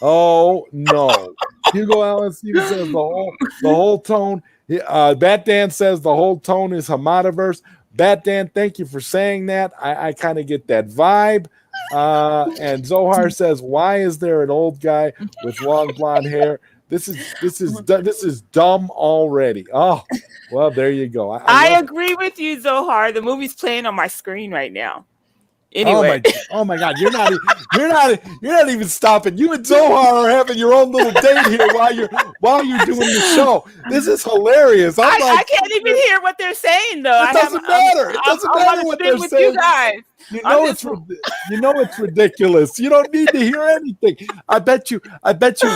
Oh, no. Hugo Allen Stevens says the whole tone. Batdan says the whole tone is Hamadaverse. Batdan, thank you for saying that. I kind of get that vibe. And Zohar says, why is there an old guy with long blonde hair? This is dumb already. Oh, well, there you go. I agree with you, Zohar. The movie's playing on my screen right now. Anyway. Oh my God! You're not even stopping. You and Zohar are having your own little date here while you're doing the show. This is hilarious. I can't even hear what they're saying though. It doesn't matter. It doesn't matter what they're saying. You guys. You know it's ridiculous. You don't need to hear anything. I bet you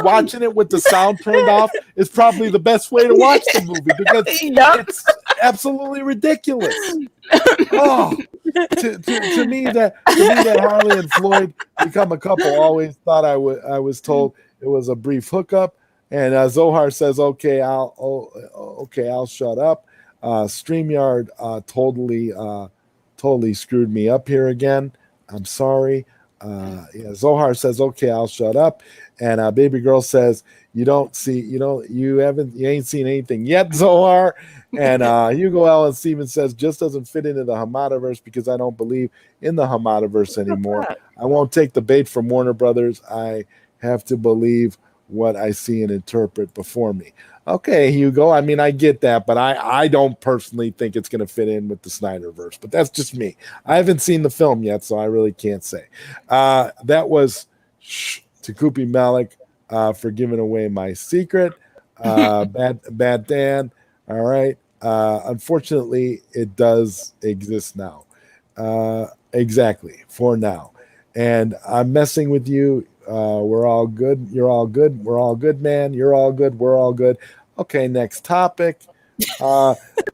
watching it with the sound turned off is probably the best way to watch the movie because it's absolutely ridiculous. Oh, to me that Harley and Floyd become a couple. Always thought I was told it was a brief hookup. And Zohar says, "Okay, I'll shut up." StreamYard totally screwed me up here again. I'm sorry. Zohar says, "Okay, I'll shut up." And baby girl says, you ain't seen anything yet, Zohar. And Hugo Allen Stevens says, just doesn't fit into the Hamadaverse because I don't believe in the Hamadaverse anymore. I won't take the bait from Warner Brothers. I have to believe what I see and interpret before me. Okay, Hugo. I mean, I get that, but I don't personally think it's going to fit in with the Snyderverse. But that's just me. I haven't seen the film yet, so I really can't say. That was Takupi Malik for giving away my secret. Bad Dan. All right. Unfortunately, it does exist now. Exactly, for now. And I'm messing with you. We're all good. You're all good. We're all good, man. You're all good. We're all good. Okay, next topic.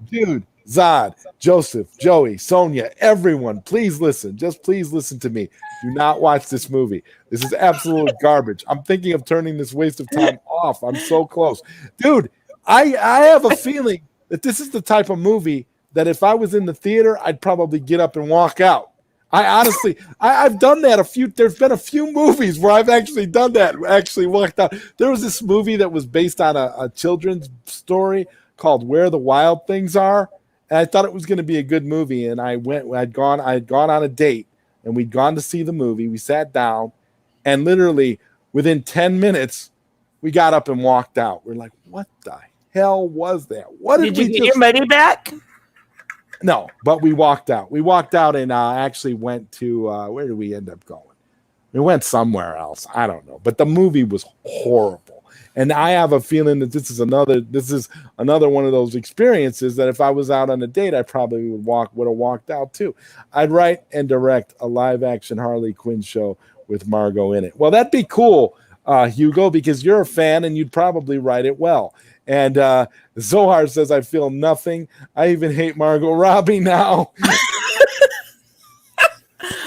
Dude, Zod, Joseph, Joey, Sonia, everyone, please listen. Just please listen to me. Do not watch this movie. This is absolute garbage. I'm thinking of turning this waste of time off. I'm so close. Dude, I have a feeling that this is the type of movie that if I was in the theater, I'd probably get up and walk out. I honestly, I've done that a few. There's been a few movies where I've actually done that. Actually walked out. There was this movie that was based on a children's story called Where the Wild Things Are, and I thought it was going to be a good movie. And I went. I had gone on a date, and we'd gone to see the movie. We sat down, and literally within 10 minutes, we got up and walked out. We're like, "What the hell was that? What did you get your money back?" No, but we walked out. We walked out and actually went to where did we end up going? We went somewhere else. I don't know. But the movie was horrible. And I have a feeling that this is another one of those experiences that if I was out on a date, I probably would have walked out too. I'd write and direct a live action Harley Quinn show with Margot in it. Well, that'd be cool, Hugo, because you're a fan and you'd probably write it well. And Zohar says, I feel nothing. I even hate Margot Robbie now.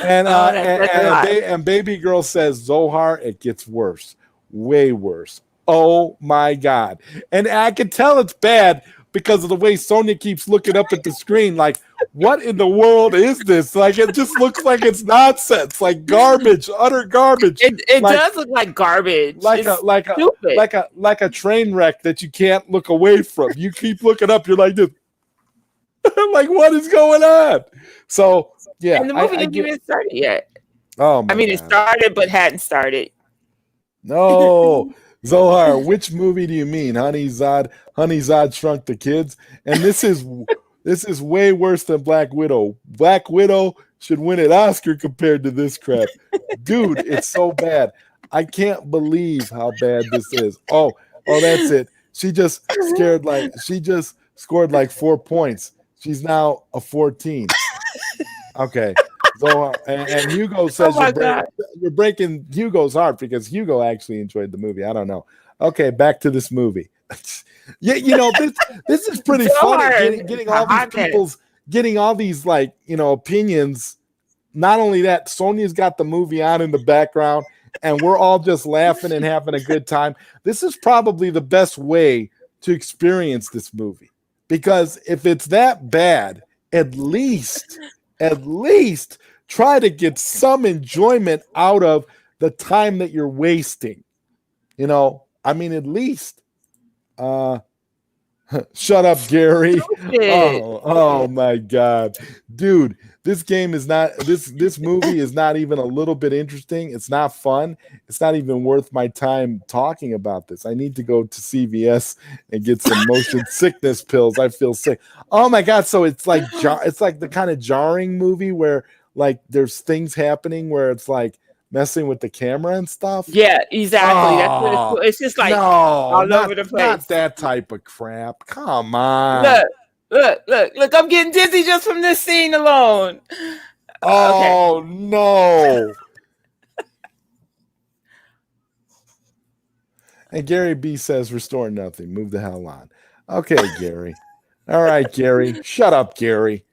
And Baby Girl says, Zohar, it gets worse. Way worse. Oh, my God. And I can tell it's bad because of the way Sonia keeps looking up at the screen like, what in the world is this? Like, it just looks like it's nonsense, like garbage, utter garbage. It does look like garbage. Like a train wreck that you can't look away from. You keep looking up, you're like this. Like, what is going on? So, yeah. And the movie didn't even start yet. Oh, my God. It started, but hadn't started. No. Zohar, which movie do you mean? Honey Zod Shrunk the Kids? And this is way worse than Black Widow. Black Widow should win an Oscar compared to this crap. Dude, it's so bad. I can't believe how bad this is. Oh, that's it. She just scored like 4 points. She's now a 14. Okay. So and Hugo says you're breaking Hugo's heart because Hugo actually enjoyed the movie. I don't know. Okay, back to this movie. Yeah, this is pretty funny. Getting all these like opinions. Not only that, Sonia's got the movie on in the background, and we're all just laughing and having a good time. This is probably the best way to experience this movie because if it's that bad, at least try to get some enjoyment out of the time that you're wasting. At least. Shut up, Gary. Oh my God. Dude, this game is not this movie is not even a little bit interesting. It's not fun. It's not even worth my time talking about this. I need to go to CVS and get some motion sickness pills. I feel sick. Oh my God. So it's like the kind of jarring movie where like there's things happening where it's like messing with the camera and stuff. Yeah, exactly. That's what it's just like all over the place. Not that type of crap. Come on. Look, I'm getting dizzy just from this scene alone. Oh, okay. No. And Gary B says, restore nothing. Move the hell on. Okay, Gary. All right, Gary. Shut up, Gary.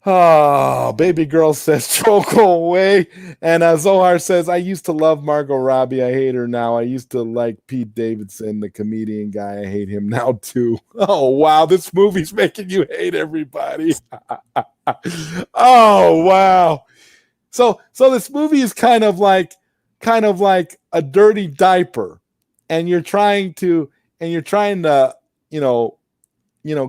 Oh, Baby Girl says, go away. And Zohar says, I used to love Margot Robbie. I hate her now. I used to like Pete Davidson, the comedian guy. I hate him now, too. Oh, wow. This movie's making you hate everybody. Oh, wow. So this movie is kind of like a dirty diaper. And you're trying to,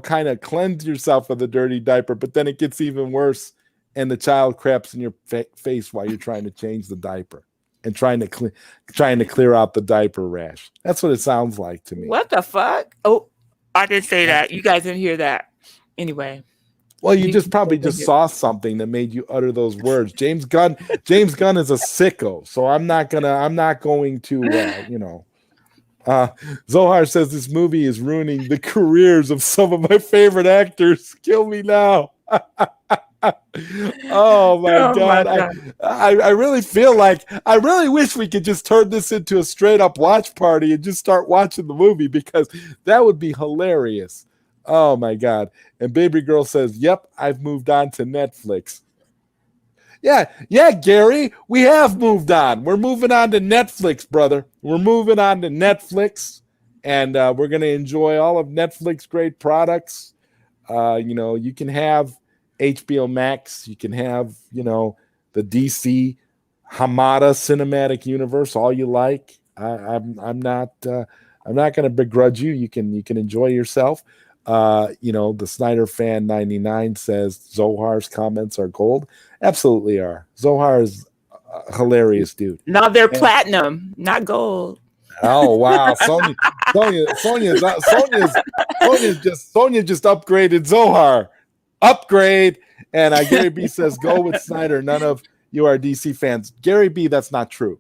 kind of cleanse yourself of the dirty diaper, but then it gets even worse and the child craps in your face while you're trying to change the diaper and trying to clear out the diaper rash. That's what it sounds like to me. What the fuck? Oh, I didn't say that. You guys didn't hear that. Anyway. Well, you just probably saw something that made you utter those words. James Gunn is a sicko, so I'm not going to Zohar says this movie is ruining the careers of some of my favorite actors. Kill me now. Oh my God. I really feel like I really wish we could just turn this into a straight up watch party and just start watching the movie because that would be hilarious. Oh my God. And Baby Girl says, yep, I've moved on to Netflix. Yeah, Gary, we have moved on. We're moving on to Netflix, brother. We're moving on to Netflix, and we're going to enjoy all of Netflix great products. You can have HBO Max. You can have, the DC Hamada cinematic universe, all you like. I'm not going to begrudge you. You can enjoy yourself. The Snyder fan 99 says Zohar's comments are gold. Absolutely are. Zohar is a hilarious dude. No, they're platinum, not gold. Oh wow, Sonya just upgraded Zohar. Upgrade. And Gary B says, go with Snyder. None of you are DC fans. Gary B, that's not true.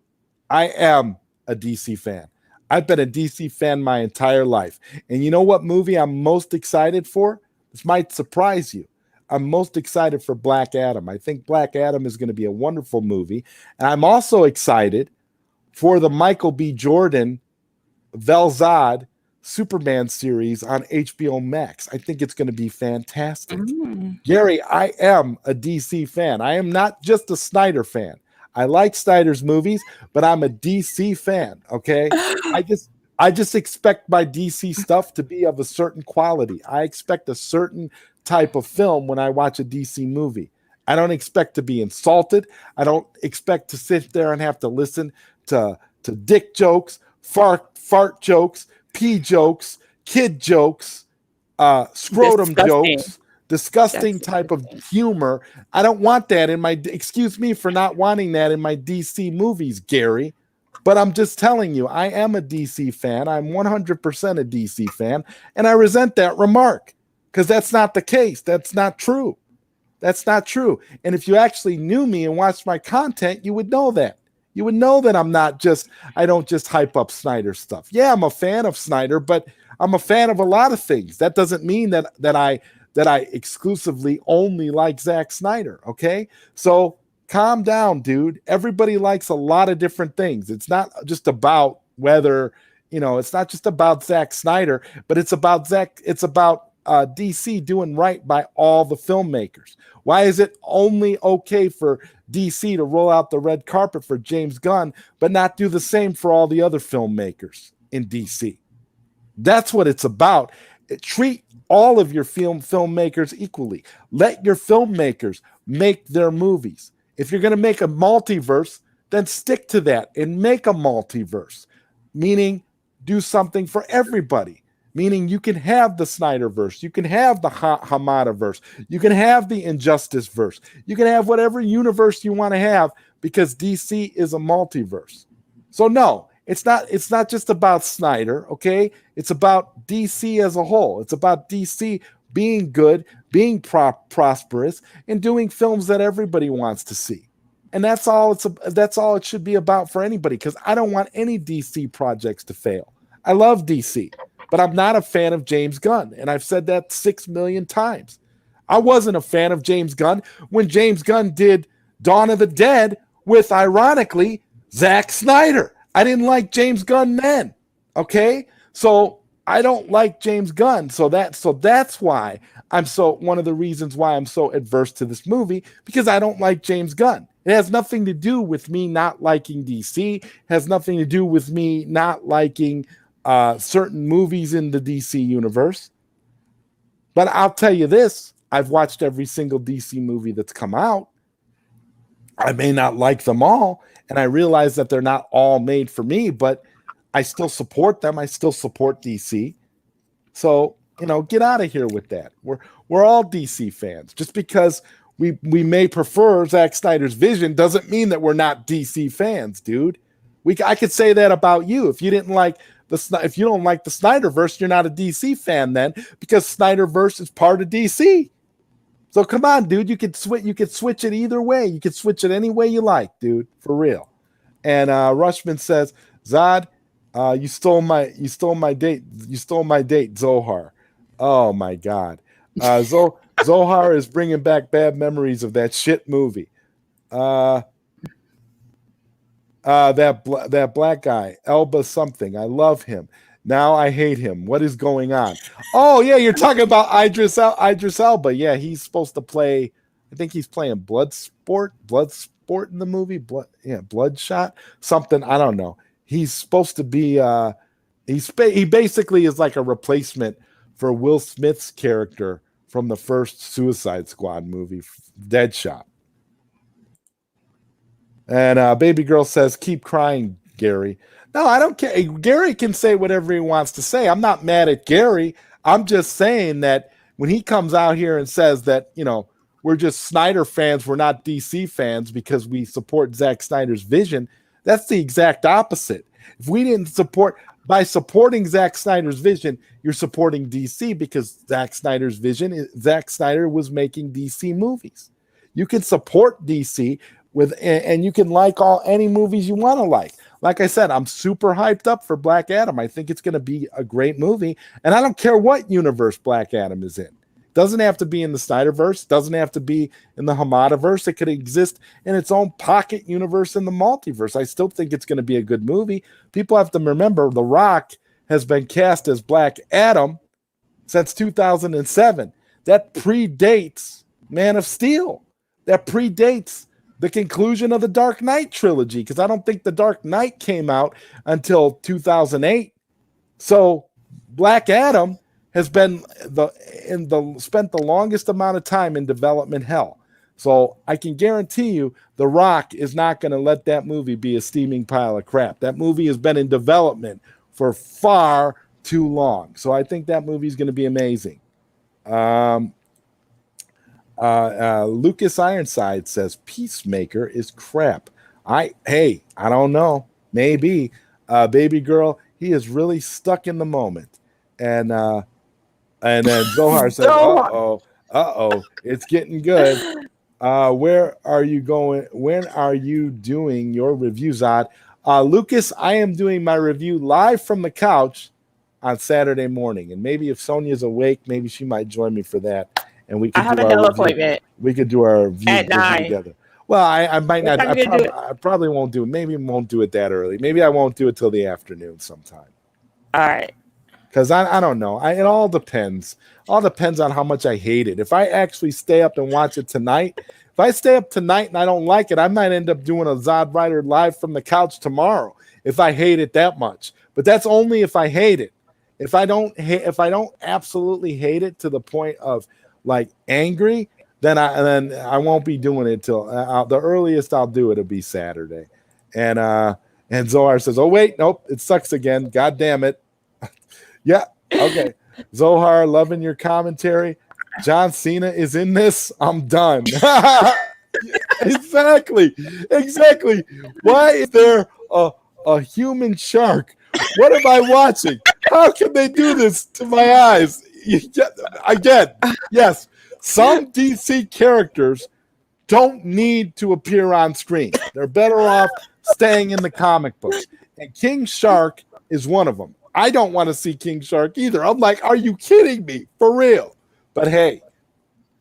I am a DC fan. I've been a DC fan my entire life. And you know what movie I'm most excited for? This might surprise you. I'm most excited for Black Adam. I think Black Adam is going to be a wonderful movie. And I'm also excited for the Michael B. Jordan Vel-Zod Superman series on HBO Max. I think it's going to be fantastic. Gary, I am a DC fan. I am not just a Snyder fan. I like Snyder's movies, but I'm a DC fan, okay? I just expect my DC stuff to be of a certain quality. I expect a certain type of film when I watch a DC movie. I don't expect to be insulted. I don't expect to sit there and have to listen to dick jokes, fart jokes, pee jokes, kid jokes, scrotum jokes, disgusting type of humor. I don't want that in my, excuse me for not wanting that in my DC movies, Gary. But I'm just telling you, I am a DC fan. I'm 100% a DC fan. And I resent that remark because that's not the case. That's not true. That's not true. And if you actually knew me and watched my content, you would know that. You would know that I don't just hype up Snyder stuff. Yeah, I'm a fan of Snyder, but I'm a fan of a lot of things. That doesn't mean that I exclusively only like Zack Snyder, okay? So calm down, dude. Everybody likes a lot of different things. It's not just about whether, it's not just about Zack Snyder, but it's about DC doing right by all the filmmakers. Why is it only okay for DC to roll out the red carpet for James Gunn, but not do the same for all the other filmmakers in DC? That's what it's about. Treat all of your filmmakers equally. Let your filmmakers make their movies. If you're going to make a multiverse, then stick to that and make a multiverse, meaning do something for everybody. Meaning you can have the Snyderverse, you can have the Hamada-verse, you can have the Injustice-verse, you can have whatever universe you want to have because DC is a multiverse. So no, it's not just about Snyder, okay? It's about DC as a whole. It's about DC being good, being prosperous, and doing films that everybody wants to see. And that's all it should be about for anybody because I don't want any DC projects to fail. I love DC. But I'm not a fan of James Gunn. And I've said that 6 million times. I wasn't a fan of James Gunn when James Gunn did Dawn of the Dead with, ironically, Zack Snyder. I didn't like James Gunn then. Okay? So I don't like James Gunn. So that's why one of the reasons why I'm so adverse to this movie, because I don't like James Gunn. It has nothing to do with me not liking DC. It has nothing to do with me not liking certain movies in the DC universe. But I'll tell you this, I've watched every single DC movie that's come out. I may not like them all, and I realize that they're not all made for me, but I still support them. I still support DC. So, get out of here with that. We're all DC fans. Just because we may prefer Zack Snyder's vision doesn't mean that we're not DC fans, dude. I could say that about you. If you don't like the Snyderverse, you're not a DC fan then, because Snyderverse is part of DC. So come on, dude. You could switch it either way. You could switch it any way you like, dude. For real. And Rushman says, Zod, you stole my date. You stole my date, Zohar. Oh my God. Zohar is bringing back bad memories of that shit movie. That black guy, Elba something. I love him. Now I hate him. What is going on? Oh yeah, you're talking about Idris Elba. Yeah, he's supposed to play. I think he's playing Bloodsport in the movie. Bloodshot something. I don't know. He's supposed to be. He basically is like a replacement for Will Smith's character from the first Suicide Squad movie, Deadshot. And Baby Girl says, keep crying, Gary. No, I don't care. Gary can say whatever he wants to say. I'm not mad at Gary. I'm just saying that when he comes out here and says that, we're just Snyder fans, we're not DC fans because we support Zack Snyder's vision, that's the exact opposite. If we didn't by supporting Zack Snyder's vision, you're supporting DC because Zack Snyder's vision, Zack Snyder was making DC movies. You can support DC and you can like any movies you want to like. Like I said, I'm super hyped up for Black Adam. I think it's going to be a great movie, and I don't care what universe Black Adam is in. Doesn't have to be in the Snyderverse. Doesn't have to be in the Hamadaverse. It could exist in its own pocket universe in the multiverse. I still think it's going to be a good movie. People have to remember The Rock has been cast as Black Adam since 2007. That predates Man of Steel. That predates the conclusion of the Dark Knight trilogy, because I don't think the Dark Knight came out until 2008. So Black Adam has been spent the longest amount of time in development hell. So I can guarantee you The Rock is not going to let that movie be a steaming pile of crap. That movie has been in development for far too long. So I think that movie is going to be amazing. Lucas Ironside says Peacemaker is crap. I don't know. Maybe. Baby Girl, he is really stuck in the moment. And then Zohar says, uh-oh, it's getting good. Where are you going? When are you doing your review, Zod? Lucas, I am doing my review live from the couch on Saturday morning. And maybe if Sonia's awake, maybe she might join me for that. And we could I have a hell appointment. We could do our review at 9 together. Well, I might not. I probably won't do it. Maybe won't do it that early. Maybe I won't do it till the afternoon sometime. All right. Because I don't know. It all depends. All depends on how much I hate it. If I actually stay up and watch it tonight, if I stay up tonight and I don't like it, I might end up doing a ZodWriter live from the couch tomorrow if I hate it that much. But that's only if I hate it. If I don't absolutely hate it to the point of like angry, then I won't be doing it till the earliest I'll do it will be Saturday. And Zohar says, "Oh wait, nope, it sucks again. God damn it." Yeah, okay. Zohar, loving your commentary. John Cena is in this. I'm done. Exactly. Why is there a human shark? What am I watching? How can they do this to my eyes? Again, yes, some DC characters don't need to appear on screen. They're better off staying in the comic books. And King Shark is one of them. I don't want to see King Shark either. I'm like, are you kidding me? For real. But hey,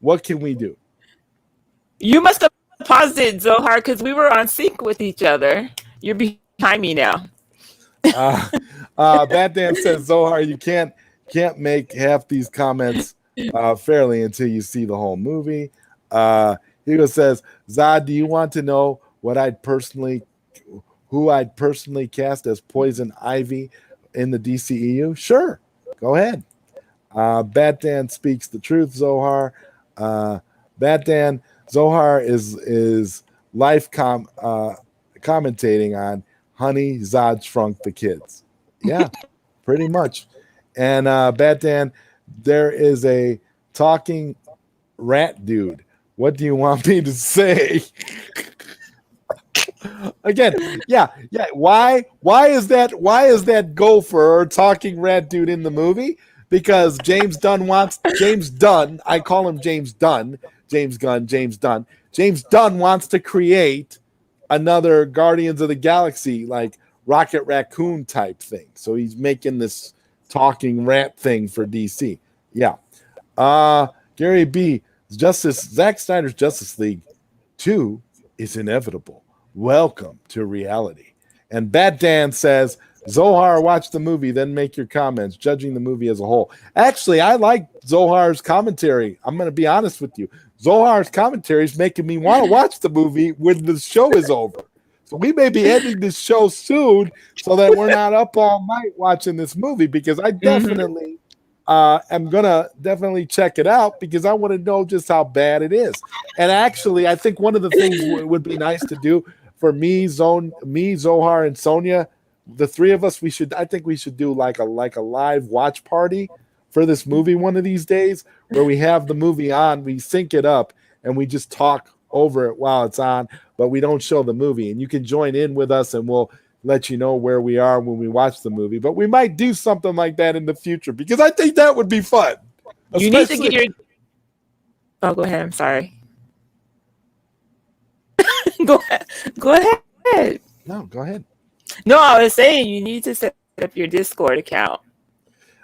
what can we do? You must have paused it, Zohar, because we were on sync with each other. You're behind me now. Bad Dan says, Zohar, you can't make half these comments fairly until you see the whole movie. Hugo says, Zod, do you want to know who I'd personally cast as Poison Ivy in the DCEU? Sure, go ahead. Bat Dan speaks the truth, Zohar. Bat Dan, Zohar is life commentating on Honey, Zod Shrunk the Kids. Yeah, pretty much. And Bat Dan, there is a talking rat dude. What do you want me to say? Again, yeah. Why is that gopher or talking rat dude in the movie? Because James Dunn, I call him James Dunn. James Dunn wants to create another Guardians of the Galaxy, like Rocket Raccoon type thing. So he's making this talking rat thing for DC. Yeah. Gary B. Zack Snyder's Justice League 2 is inevitable. Welcome to reality. And Bat Dan says, Zohar, watch the movie, then make your comments, judging the movie as a whole. Actually, I like Zohar's commentary. I'm going to be honest with you. Zohar's commentary is making me want to watch the movie when the show is over. So we may be ending this show soon so that we're not up all night watching this movie, because I definitely am gonna definitely check it out because I want to know just how bad it is. And actually, I think one of the things would be nice to do for me, Zohar, and Sonia, the three of us. I think we should do like a live watch party for this movie one of these days, where we have the movie on, we sync it up, and we just talk over it while it's on, but we don't show the movie. And you can join in with us, and we'll let you know where we are when we watch the movie. But we might do something like that in the future because I think that would be fun. You need to get your. Oh, go ahead. I'm sorry. Go ahead. Go ahead. No, go ahead. No, I was saying you need to set up your Discord account.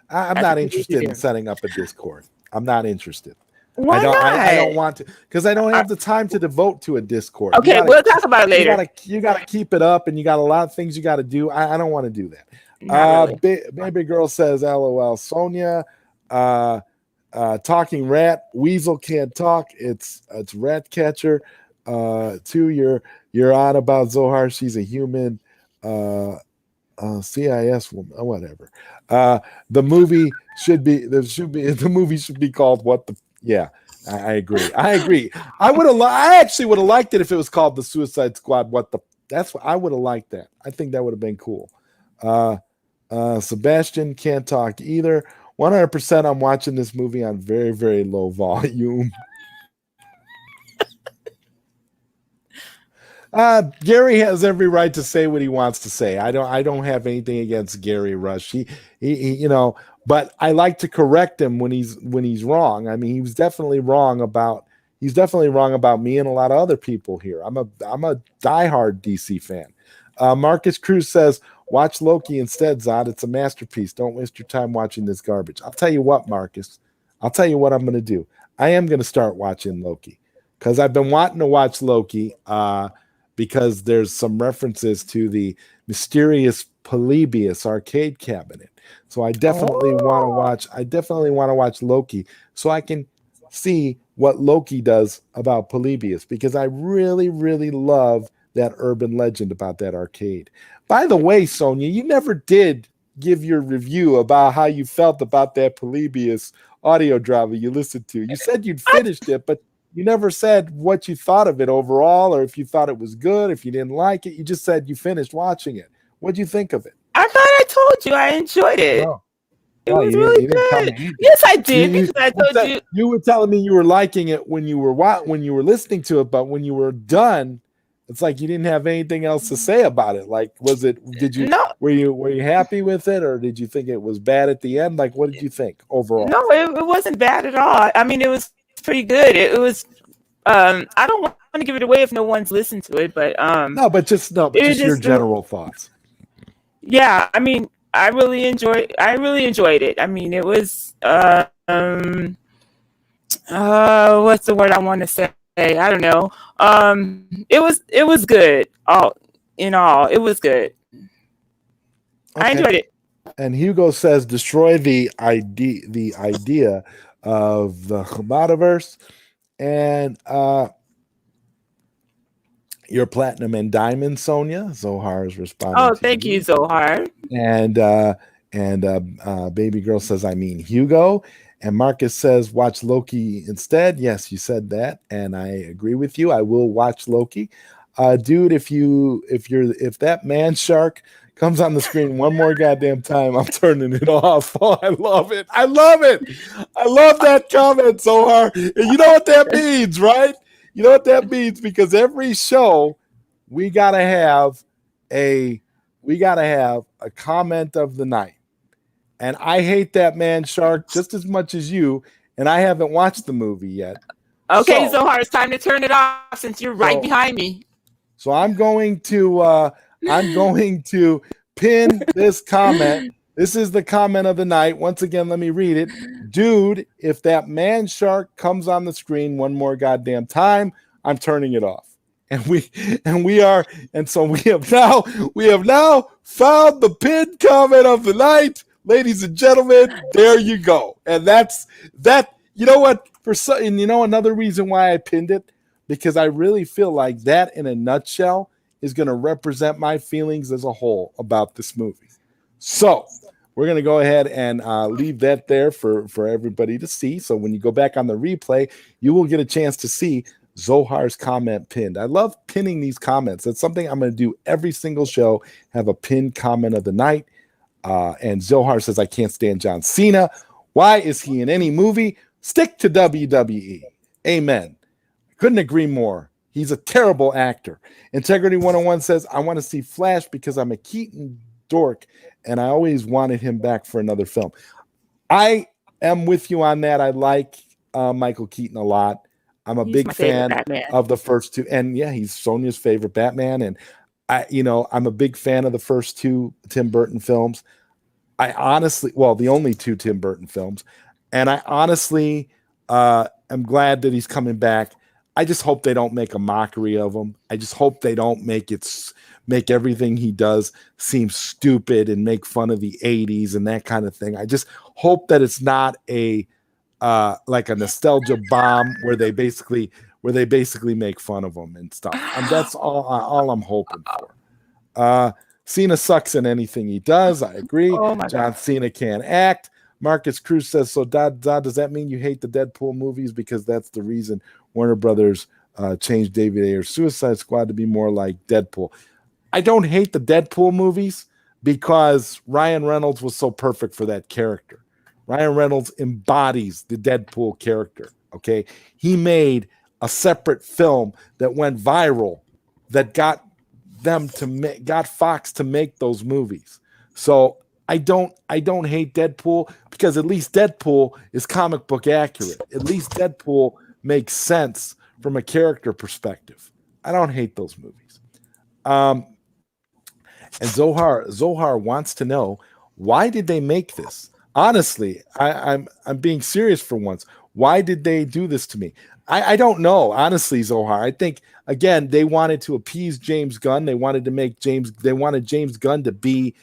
I'm not interested in setting up a Discord. I'm not interested. Why not? I don't want to because I don't have the time to devote to a Discord. Okay, we'll talk about it later. You gotta keep it up, and you got a lot of things you got to do. I don't want to do that. Really. Baby girl says, "LOL." Sonia, talking rat. Weasel can't talk. It's rat catcher. 2, you're on about Zohar. She's a human. CIS woman, whatever. The movie should be called What the. Yeah, I agree. I actually would have liked it if it was called The Suicide Squad. What the? That's what I would have liked that. I think that would have been cool. Sebastian can't talk either. 100%. I'm watching this movie on very, very low volume. Gary has every right to say what he wants to say. I don't have anything against Gary Rush. He but I like to correct him when he's wrong. I mean, he's definitely wrong about me and a lot of other people here. I'm a diehard DC fan. Marcus Cruz says, watch Loki instead, Zod. It's a masterpiece. Don't waste your time watching this garbage. I'll tell you what, Marcus. I'll tell you what I'm going to do. I am going to start watching Loki because I've been wanting to watch Loki because there's some references to the mysterious Polybius arcade cabinet. So I definitely want to watch. I definitely want to watch Loki so I can see what Loki does about Polybius because I really, really love that urban legend about that arcade. By the way, Sonia, you never did give your review about how you felt about that Polybius audio drama you listened to. You said you'd finished it, but you never said what you thought of it overall, or if you thought it was good, if you didn't like it. You just said you finished watching it. What'd you think of it? I thought I told you I enjoyed it. Oh. It was really good. Yes, I did. Because I told you. You were telling me you were liking it when you were listening to it, but when you were done, it's like you didn't have anything else to say about it. Like, were you happy with it, or did you think it was bad at the end? Like, what did you think overall? No, it wasn't bad at all. I mean, it was pretty good. It was. I don't want to give it away if no one's listened to it, but just your general thoughts. Yeah, I mean, I really enjoyed it. I mean, it was what's the word I want to say? I don't know. It was good. All in all, it was good. Okay. I enjoyed it. And Hugo says, destroy the idea of the Metaverse, and your platinum and diamond, Sonia. Zohar is responding. Oh, thank you, Zohar. And baby girl says, I mean Hugo. And Marcus says, watch Loki instead. Yes, you said that, and I agree with you. I will watch Loki. Dude, if that man shark comes on the screen one more goddamn time, I'm turning it off. Oh, I love it. I love that comment, Zohar. And you know what that means, right? You know what that means? Because every show we gotta have a comment of the night. And I hate that man shark just as much as you, and I haven't watched the movie yet. Okay, Zohar, it's time to turn it off since you're right behind me. So I'm going to pin this comment. This is the comment of the night. Once again, let me read it. Dude, if that man shark comes on the screen one more goddamn time, I'm turning it off. And we have now found the pinned comment of the night. Ladies and gentlemen, there you go. And that's that. You know what? Another reason why I pinned it, because I really feel like that in a nutshell is going to represent my feelings as a whole about this movie. So we're going to go ahead and leave that there for everybody to see. So when you go back on the replay, you will get a chance to see Zohar's comment pinned. I love pinning these comments. That's something I'm going to do every single show, have a pinned comment of the night. And Zohar says, I can't stand John Cena. Why is he in any movie? Stick to WWE. Amen. Couldn't agree more. He's a terrible actor. Integrity 101 says, I want to see Flash because I'm a Keaton dork and I always wanted him back for another film. I am with you on that. I like Michael Keaton a lot. I'm a big fan of the first two. And yeah, he's Sonia's favorite Batman. And I'm a big fan of the first two Tim Burton films. The only two Tim Burton films. And I honestly am glad that he's coming back. I just hope they don't make a mockery of him. I just hope they don't make everything he does seem stupid and make fun of the 80s and that kind of thing. I just hope that it's not like a nostalgia bomb where they basically make fun of him and stuff. And that's all I'm hoping for. Cena sucks in anything he does. I agree. John Cena can't act. Marcus Cruz says, so does that mean you hate the Deadpool movies? Because that's the reason Warner Brothers changed David Ayer's Suicide Squad to be more like Deadpool. I don't hate the Deadpool movies because Ryan Reynolds was so perfect for that character. Ryan Reynolds embodies the Deadpool character, okay? He made a separate film that went viral that got Fox to make those movies. So I don't hate Deadpool because at least Deadpool is comic book accurate. At least Deadpool makes sense from a character perspective. I don't hate those movies. And Zohar wants to know, why did they make this? Honestly, I'm being serious for once. Why did they do this to me? I don't know. Honestly, Zohar, I think again they wanted to appease James Gunn. They wanted James Gunn to be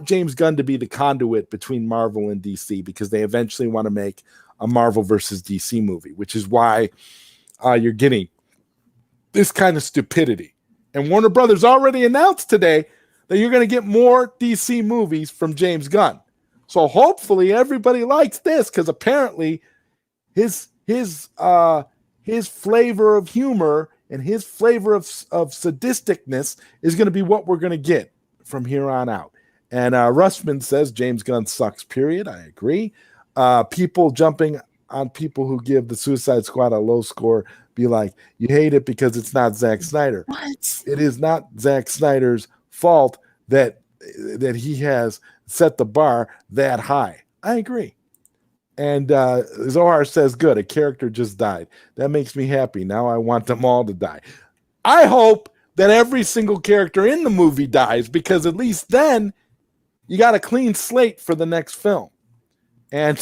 James Gunn to be the conduit between Marvel and DC because they eventually want to make a Marvel versus DC movie, which is why you're getting this kind of stupidity. And Warner Brothers already announced today that you're going to get more DC movies from James Gunn. So hopefully everybody likes this because apparently his flavor of humor and his flavor of sadisticness is going to be what we're going to get from here on out. And Russman says James Gunn sucks, period. I agree. People jumping on people who give the Suicide Squad a low score be like, you hate it because it's not Zack Snyder. What? It is not Zack Snyder's fault that he has set the bar that high. I agree. And Zohar says, good, a character just died. That makes me happy. Now I want them all to die. I hope that every single character in the movie dies because at least then you got a clean slate for the next film. And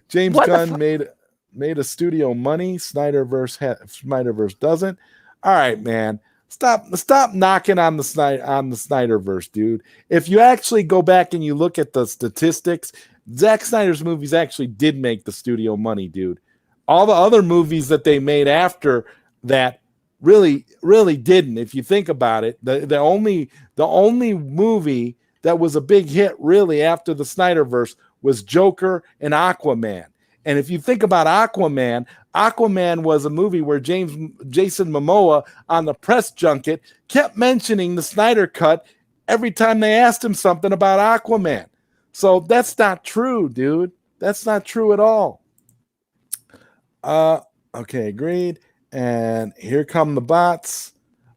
James Gunn made a studio money. Snyderverse doesn't. All right, man. Stop knocking on the Snyderverse, dude. If you actually go back and you look at the statistics, Zack Snyder's movies actually did make the studio money, dude. All the other movies that they made after that really, really didn't. If you think about it, the only movie that was a big hit really after the Snyderverse was Joker and Aquaman. And if you think about Aquaman was a movie where Jason Momoa on the press junket kept mentioning the Snyder Cut every time they asked him something about Aquaman. So that's not true, dude. That's not true at all. Okay, agreed. And here come the bots.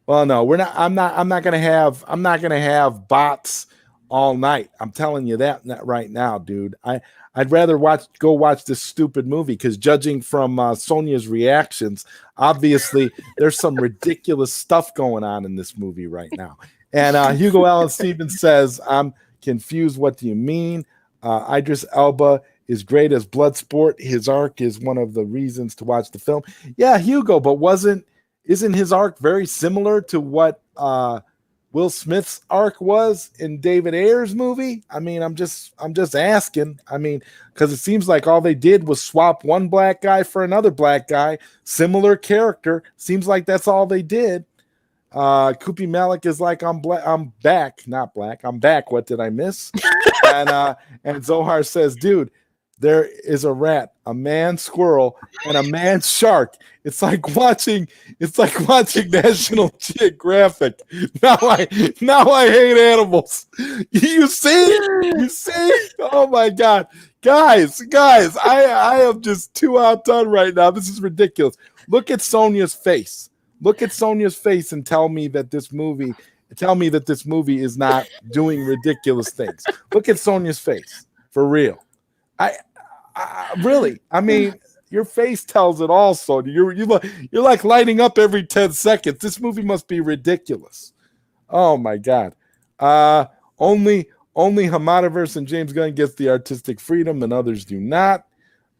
Well, no, we're not. I'm not gonna have bots all night. I'm telling you that right now, dude. I'd rather go watch this stupid movie because judging from Sonia's reactions, obviously there's some ridiculous stuff going on in this movie right now. And Hugo Allen Stevens says, I'm confused. What do you mean? Idris Elba is great as Bloodsport. His arc is one of the reasons to watch the film. Yeah, Hugo, but isn't his arc very similar to what Will Smith's arc was in David Ayer's movie? I mean, I'm just asking. I mean, because it seems like all they did was swap one black guy for another black guy, similar character. Seems like that's all they did. Kupi Malik is like, I'm back, not black. I'm back. What did I miss? And Zohar says, dude, there is a rat, a man squirrel, and a man shark. It's like watching National Geographic. Now I hate animals. You see? Oh my God. Guys, I am just too outdone right now. This is ridiculous. Look at Sonia's face. Look at Sonia's face and tell me that this movie is not doing ridiculous things. Look at Sonia's face. For real. I really, I mean, your face tells it all, Sonia. You're like lighting up every 10 seconds. This movie must be ridiculous. Oh my God. Only Hamadaverse and James Gunn gets the artistic freedom and others do not.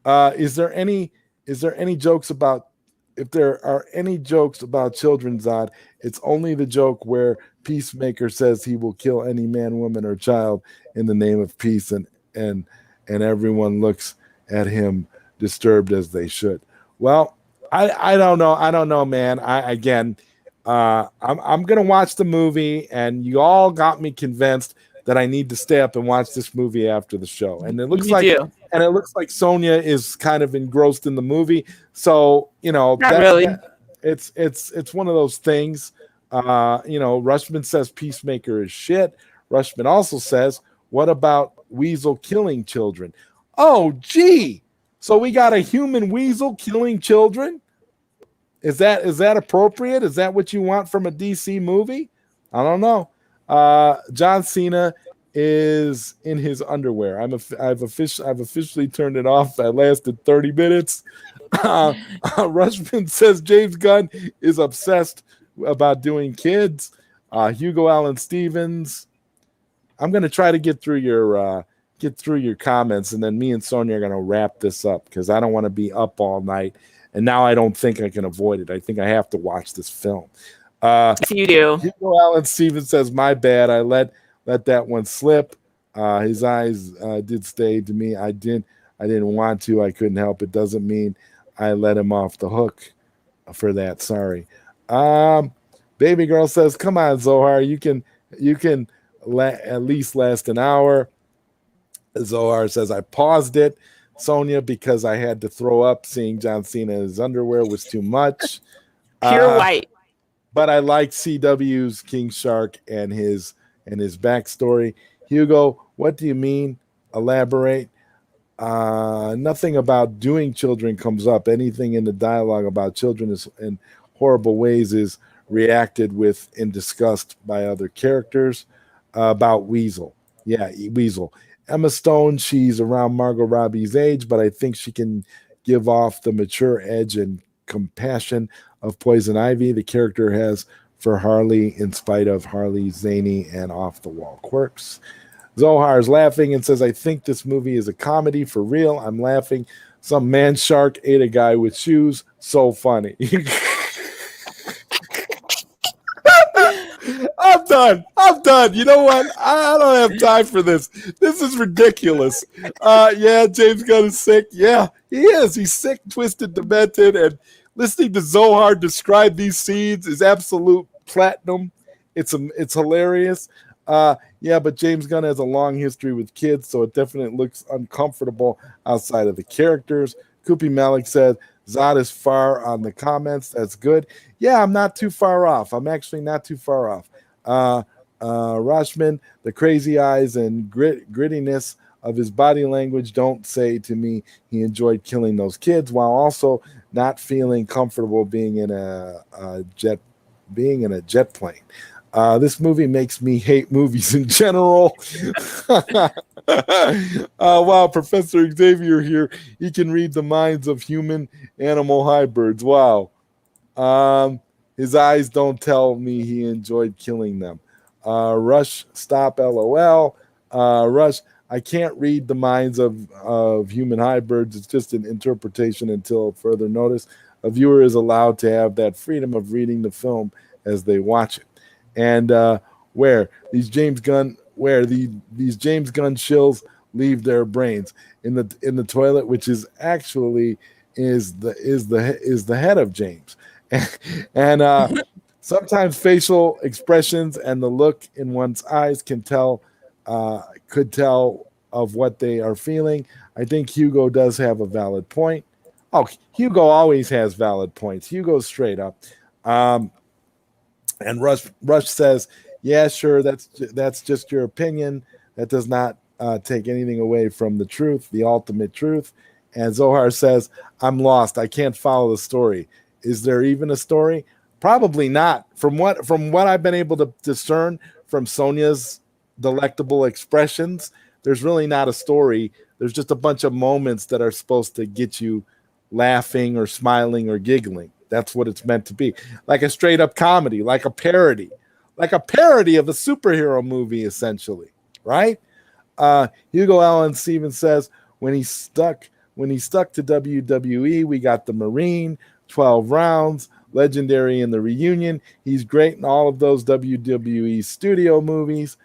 Is there any jokes about, if there are any jokes about children, Zod, it's only the joke where Peacemaker says he will kill any man, woman, or child in the name of peace, and everyone looks at him disturbed, as they should. Well, I don't know, man. I'm gonna watch the movie, and you all got me convinced that I need to stay up and watch this movie after the show. And it looks like Sonia is kind of engrossed in the movie. So, not really. It's one of those things. Rushman says Peacemaker is shit. Rushman also says, what about Weasel killing children? Oh, gee. So we got a human weasel killing children? Is that appropriate? Is that what you want from a DC movie? I don't know. John Cena is in his underwear. I've officially turned it off. I lasted 30 minutes. Rushman says James Gunn is obsessed about doing kids. Hugo Allen Stevens. I'm gonna try to get through your comments, and then me and Sonia are gonna wrap this up because I don't want to be up all night. And now I don't think I can avoid it. I think I have to watch this film. You do. Hugo Allen Stevens says, my bad. I let that one slip. His eyes did stay to me. I didn't want to. I couldn't help it. Doesn't mean I let him off the hook for that. Sorry. Baby girl says, come on, Zohar. You can at least last an hour. Zohar says, I paused it, Sonia, because I had to throw up. Seeing John Cena in his underwear was too much. Pure white. But I like CW's King Shark and his backstory. Hugo, what do you mean? Elaborate. Nothing about doing children comes up. Anything in the dialogue about children is in horrible ways is reacted with in disgust by other characters. About Weasel. Yeah, Weasel. Emma Stone, she's around Margot Robbie's age, but I think she can give off the mature edge and compassion of Poison Ivy. The character has for Harley, in spite of Harley's zany and off-the-wall quirks. Zohar's laughing and says, I think this movie is a comedy for real. I'm laughing. Some man shark ate a guy with shoes. So funny. I'm done. You know what? I don't have time for this. This is ridiculous. Yeah, James Gunn is sick. Yeah, he is. He's sick, twisted, demented, and listening to Zohar describe these scenes is absolute platinum. It's hilarious. Yeah, but James Gunn has a long history with kids, so it definitely looks uncomfortable outside of the characters. Kupi Malik said, Zod is far on the comments. That's good. Yeah, I'm not too far off. I'm actually not too far off. Rashman, the crazy eyes and grittiness of his body language don't say to me he enjoyed killing those kids, while also not feeling comfortable being in a jet plane. This movie makes me hate movies in general. Wow, Professor Xavier here. He can read the minds of human animal hybrids. Wow. His eyes don't tell me he enjoyed killing them. Rush, stop, LOL. Rush, I can't read the minds of human hybrids. It's just an interpretation until further notice. A viewer is allowed to have that freedom of reading the film as they watch it. And where these James Gunn shills leave their brains in the toilet, which is actually is the head of James. And Sometimes facial expressions and the look in one's eyes could tell of what they are feeling. I think Hugo does have a valid point. Oh, Hugo always has valid points. Hugo's straight up. Um, and Rush says, "Yeah, sure, that's just your opinion. That does not take anything away from the truth, the ultimate truth." And Zohar says, "I'm lost. I can't follow the story. Is there even a story? Probably not. From what I've been able to discern from Sonia's delectable expressions, there's really not a story. There's just a bunch of moments that are supposed to get you laughing or smiling or giggling. That's what it's meant to be. Like a straight up comedy, like a parody of a superhero movie, essentially, right?" Hugo Allen Stevens says, when he stuck to WWE, we got the Marine, 12 rounds, legendary in the reunion. He's great in all of those WWE studio movies.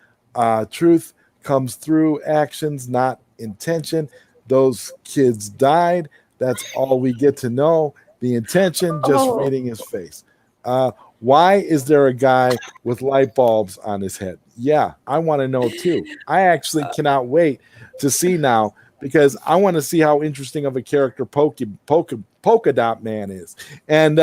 Truth comes through actions, not intention. Those kids died. That's all we get to know. The intention, just reading his face. Why is there a guy with light bulbs on his head? Yeah, I want to know too. I actually cannot wait to see now, because I want to see how interesting of a character Polka Dot Man is. And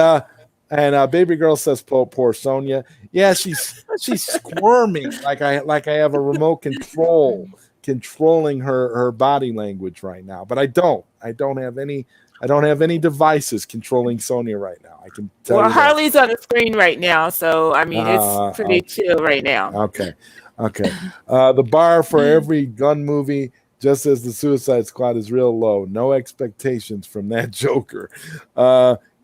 Baby Girl says, poor Sonia. Yeah, she's squirming like I have a remote controlling her body language right now. But I don't have any devices controlling Sonia right now. I can tell you. Well, Harley's on the screen right now, so I mean it's pretty chill right now. Okay. The bar for every gun movie, just as the Suicide Squad, is real low. No expectations from that Joker.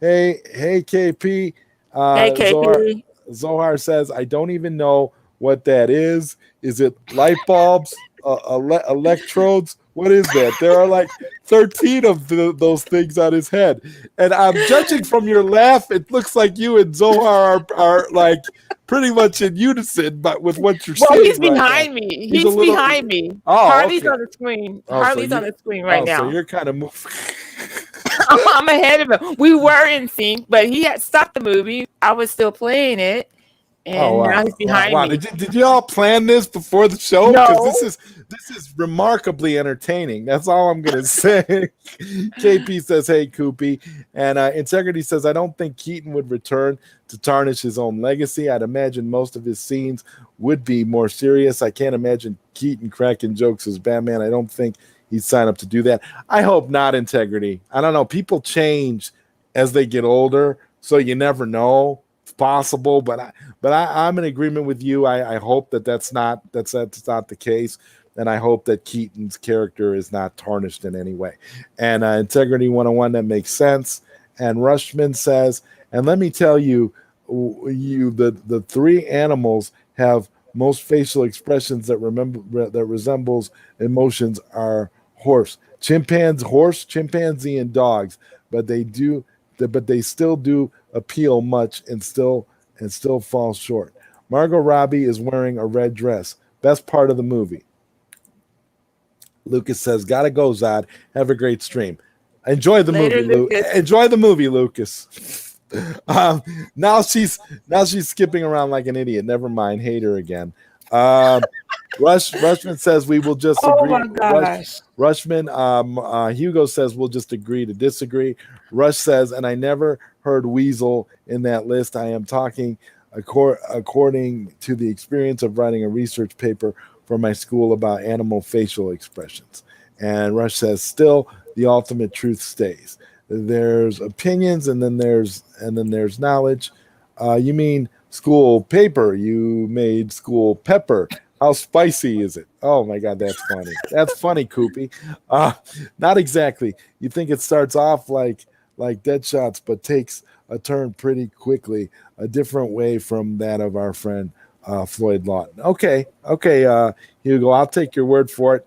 Hey, KP. Hey, KP. Zohar says, I don't even know what that is. Is it light bulbs? Electrodes? What is that? There are like 13 of those things on his head. And I'm judging from your laugh, it looks like you and Zohar are like pretty much in unison, but with what you're saying. Well, he's behind me. He's behind me. Oh, Harley's on the screen. Harley's on the screen right now. So you're kind of moving. I'm ahead of him. We were in sync, but he had stopped the movie. I was still playing it. And now he's behind me. Did you all plan this before the show? No. Because this is remarkably entertaining. That's all I'm gonna say. KP says, "Hey, Koopy," and Integrity says, "I don't think Keaton would return to tarnish his own legacy. I'd imagine most of his scenes would be more serious. I can't imagine Keaton cracking jokes as Batman. I don't think he'd sign up to do that. I hope not, Integrity. I don't know. People change as they get older, so you never know. It's possible, but I'm in agreement with you. I hope that's not the case, and I hope that Keaton's character is not tarnished in any way." And Integrity 101, that makes sense. And Rushman says, "And let me tell you, the three animals have most facial expressions that resembles emotions are chimpanzee, and dogs, but they still do appeal much and still fall short. Margot Robbie is wearing a red dress. Best part of the movie." Lucas says, "Gotta go, Zod. Have a great stream. Enjoy the movie, Enjoy the movie, Lucas." Now she's skipping around like an idiot. Never mind. Hate her again. Rushman says, "We will just agree." Oh my gosh. Rushman, Hugo says, "We'll just agree to disagree." Rush says, "And I never heard Weasel in that list. I am talking according to the experience of writing a research paper for my school about animal facial expressions." And Rush says, "Still, the ultimate truth stays. There's opinions, and then there's knowledge. You mean school paper? You made school pepper. How spicy is it?" Oh my God, that's funny. That's funny, Koopy. Not exactly. You think it starts off like Dead Shots, but takes a turn pretty quickly, a different way from that of our friend Floyd Lawton. Okay, Hugo, I'll take your word for it.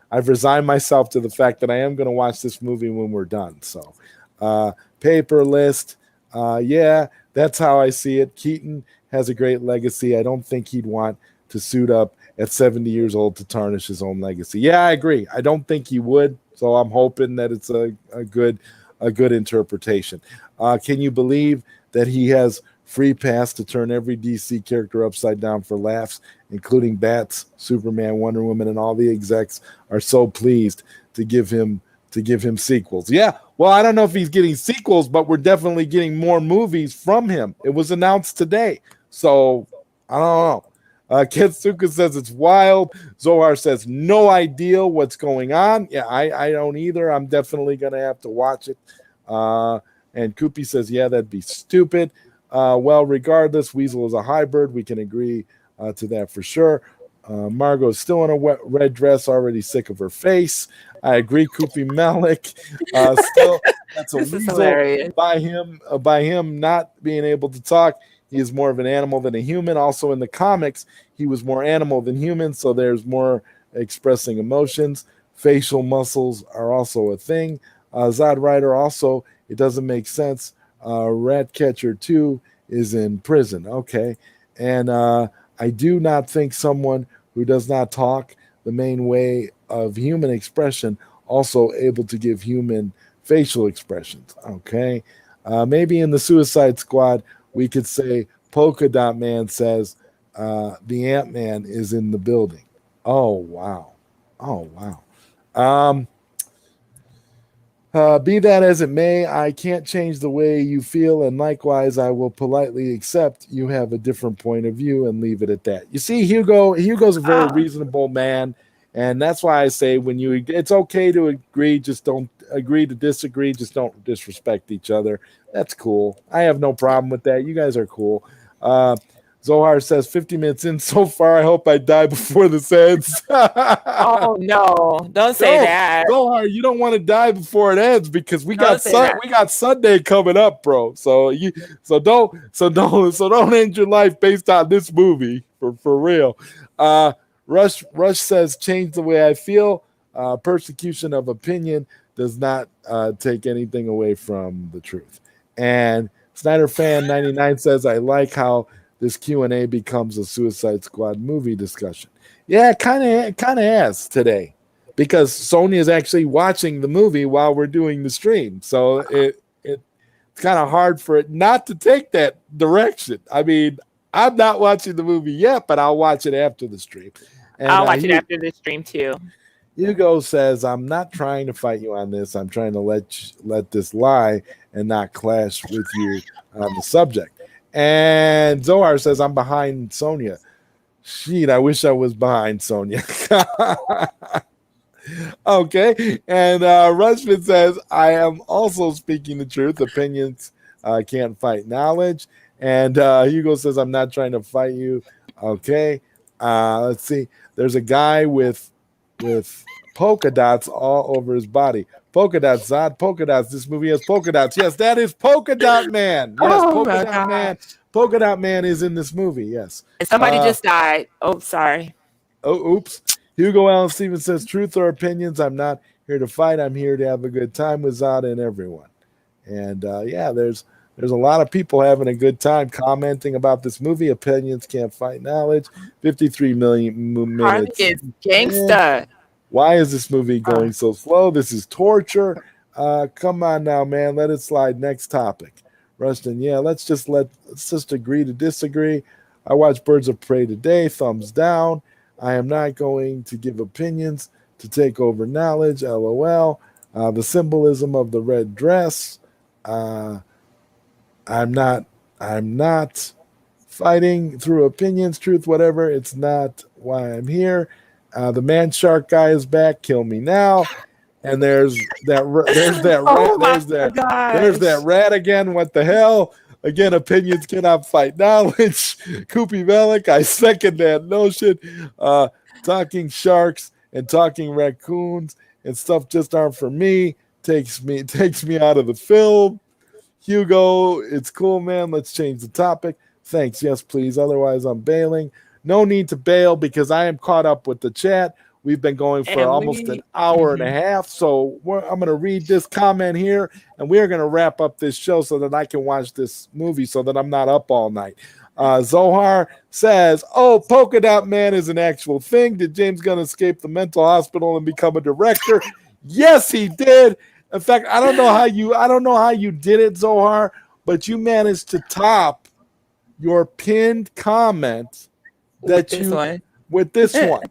I've resigned myself to the fact that I am going to watch this movie when we're done. So, paper list, yeah, that's how I see it. Keaton has a great legacy. I don't think he'd want to suit up at 70 years old to tarnish his own legacy. Yeah, I agree. I don't think he would. So I'm hoping that it's a good interpretation. Can you believe that he has free pass to turn every DC character upside down for laughs, including Bats, Superman, Wonder Woman, and all the execs are so pleased to give him sequels. Yeah, well, I don't know if he's getting sequels, but we're definitely getting more movies from him. It was announced today, so I don't know. Ketsuka says it's wild. Zohar says no idea what's going on. Yeah, I don't either. I'm definitely gonna have to watch it. And Koopy says, yeah, that'd be stupid. Well, regardless, Weasel is a hybrid. We can agree to that for sure. Margot's still in a red dress, already sick of her face. I agree, Koopy Malik. Still, that's a Weasel. By him not being able to talk, he is more of an animal than a human. Also, in the comics, he was more animal than human, so there's more expressing emotions. Facial muscles are also a thing. ZodWriter also, it doesn't make sense. Ratcatcher 2 is in prison. Okay. And I do not think someone who does not talk the main way of human expression also able to give human facial expressions. Okay. Maybe in the Suicide Squad, we could say Polka Dot Man says the Ant-Man is in the building. Oh, wow. Oh, wow. Be that as it may, I can't change the way you feel, and likewise, I will politely accept you have a different point of view and leave it at that. You see, Hugo's a very reasonable man, and that's why I say it's okay to agree, just don't agree to disagree, just don't disrespect each other. That's cool. I have no problem with that. You guys are cool. Zohar says 50 minutes in so far. I hope I die before this ends. Oh no! Don't say that. Zohar, you don't want to die before it ends because we got Sunday coming up, bro. So don't end your life based on this movie for real. Rush says change the way I feel. Persecution of opinion does not take anything away from the truth. And Snyder Fan 99 says I like how this Q&A becomes a Suicide Squad movie discussion. Yeah, kind of has today because Sonia is actually watching the movie while we're doing the stream. So it's kind of hard for it not to take that direction. I mean, I'm not watching the movie yet, but I'll watch it after the stream. And, I'll watch it after the stream too. Hugo says, I'm not trying to fight you on this. I'm trying to let this lie and not clash with you on the subject. And Zohar says, I'm behind Sonia. Shit, I wish I was behind Sonia. Okay. And Rushman says, I am also speaking the truth. Opinions can't fight knowledge. And Hugo says, I'm not trying to fight you. Okay. Let's see. There's a guy with polka dots all over his body. Polka dots, Zod, polka dots. This movie has polka dots. Yes, that is Polka Dot Man. Yes, Polka Dot Man. Polka Dot Man is in this movie. Yes. And somebody just died. Oh, sorry. Oh, oops. Hugo Allen Stevens says, truth or opinions, I'm not here to fight. I'm here to have a good time with Zod and everyone. And yeah, there's a lot of people having a good time commenting about this movie. Opinions can't fight knowledge. 53 million minutes. Harvey is gangsta. Why is this movie going so slow? This is torture. Come on now, man. Let it slide. Next topic. Rustin, yeah, let's just agree to disagree. I watched Birds of Prey today. Thumbs down. I am not going to give opinions to take over knowledge. LOL. The symbolism of the red dress. I'm not fighting through opinions, truth, whatever. It's not why I'm here. The man shark guy is back. Kill me now. And there's that rat again. What the hell? Again, opinions cannot fight knowledge. Koopy Malik, I second that notion. Talking sharks and talking raccoons and stuff just aren't for me. Takes me out of the film. Hugo, it's cool, man. Let's change the topic. Thanks. Yes, please. Otherwise, I'm bailing. No need to bail because I am caught up with the chat. We've been going for almost an hour and a half. So I'm going to read this comment here, and we are going to wrap up this show so that I can watch this movie so that I'm not up all night. Zohar says, oh, Polka Dot Man is an actual thing. Did James Gunn escape the mental hospital and become a director? Yes, he did. In fact, I don't know how you did it, Zohar, but you managed to top your pinned comment that with this one.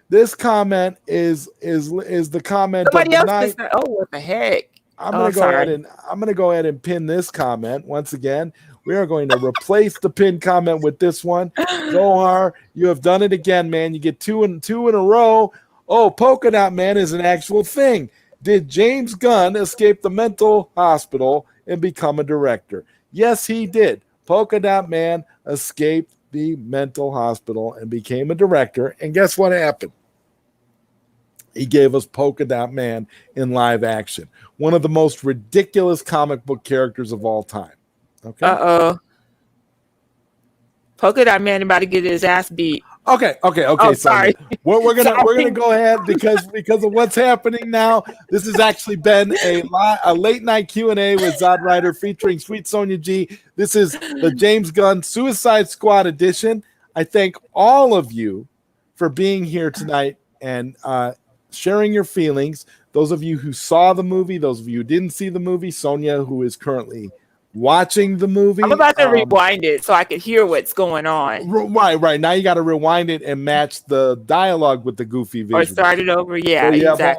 This comment is the comment Somebody of the else night. oh, what the heck? I'm gonna go ahead and pin this comment once again. We are going to replace the pinned comment with this one. Zohar, you have done it again, man. You get two in a row. Oh, Polka Dot Man is an actual thing. Did James Gunn escape the mental hospital and become a director? Yes, he did. Polka Dot Man escaped the mental hospital and became a director. And guess what happened? He gave us Polka Dot Man in live action. One of the most ridiculous comic book characters of all time. Okay. Uh-oh. Polka Dot Man about to get his ass beat. Okay. Oh, sorry. We're gonna go ahead because of what's happening now. This has actually been a late night Q&A with ZodWriter featuring SweetSonjaG. This is the James Gunn Suicide Squad edition. I thank all of you for being here tonight and sharing your feelings. Those of you who saw the movie, those of you who didn't see the movie, Sonia, who is currently watching the movie. I'm about to rewind it so I could hear what's going on. Right. Now you got to rewind it and match the dialogue with the goofy visual. Or start it over. Yeah,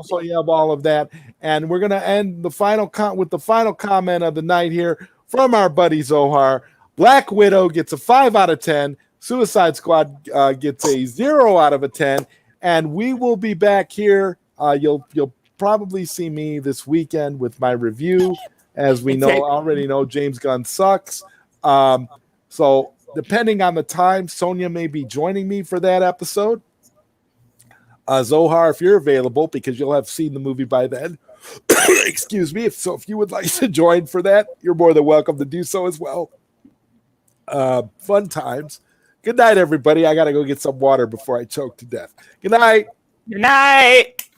so you have all of that. And we're going to end the final with the final comment of the night here from our buddy Zohar. Black Widow gets a 5 out of 10. Suicide Squad gets a 0 out of 10. And we will be back here. You'll probably see me this weekend with my review. As we already know, James Gunn sucks. So depending on the time, Sonia may be joining me for that episode. Zohar, if you're available, because you'll have seen the movie by then. Excuse me. If you would like to join for that, you're more than welcome to do so as well. Fun times. Good night, everybody. I got to go get some water before I choke to death. Good night. Good night.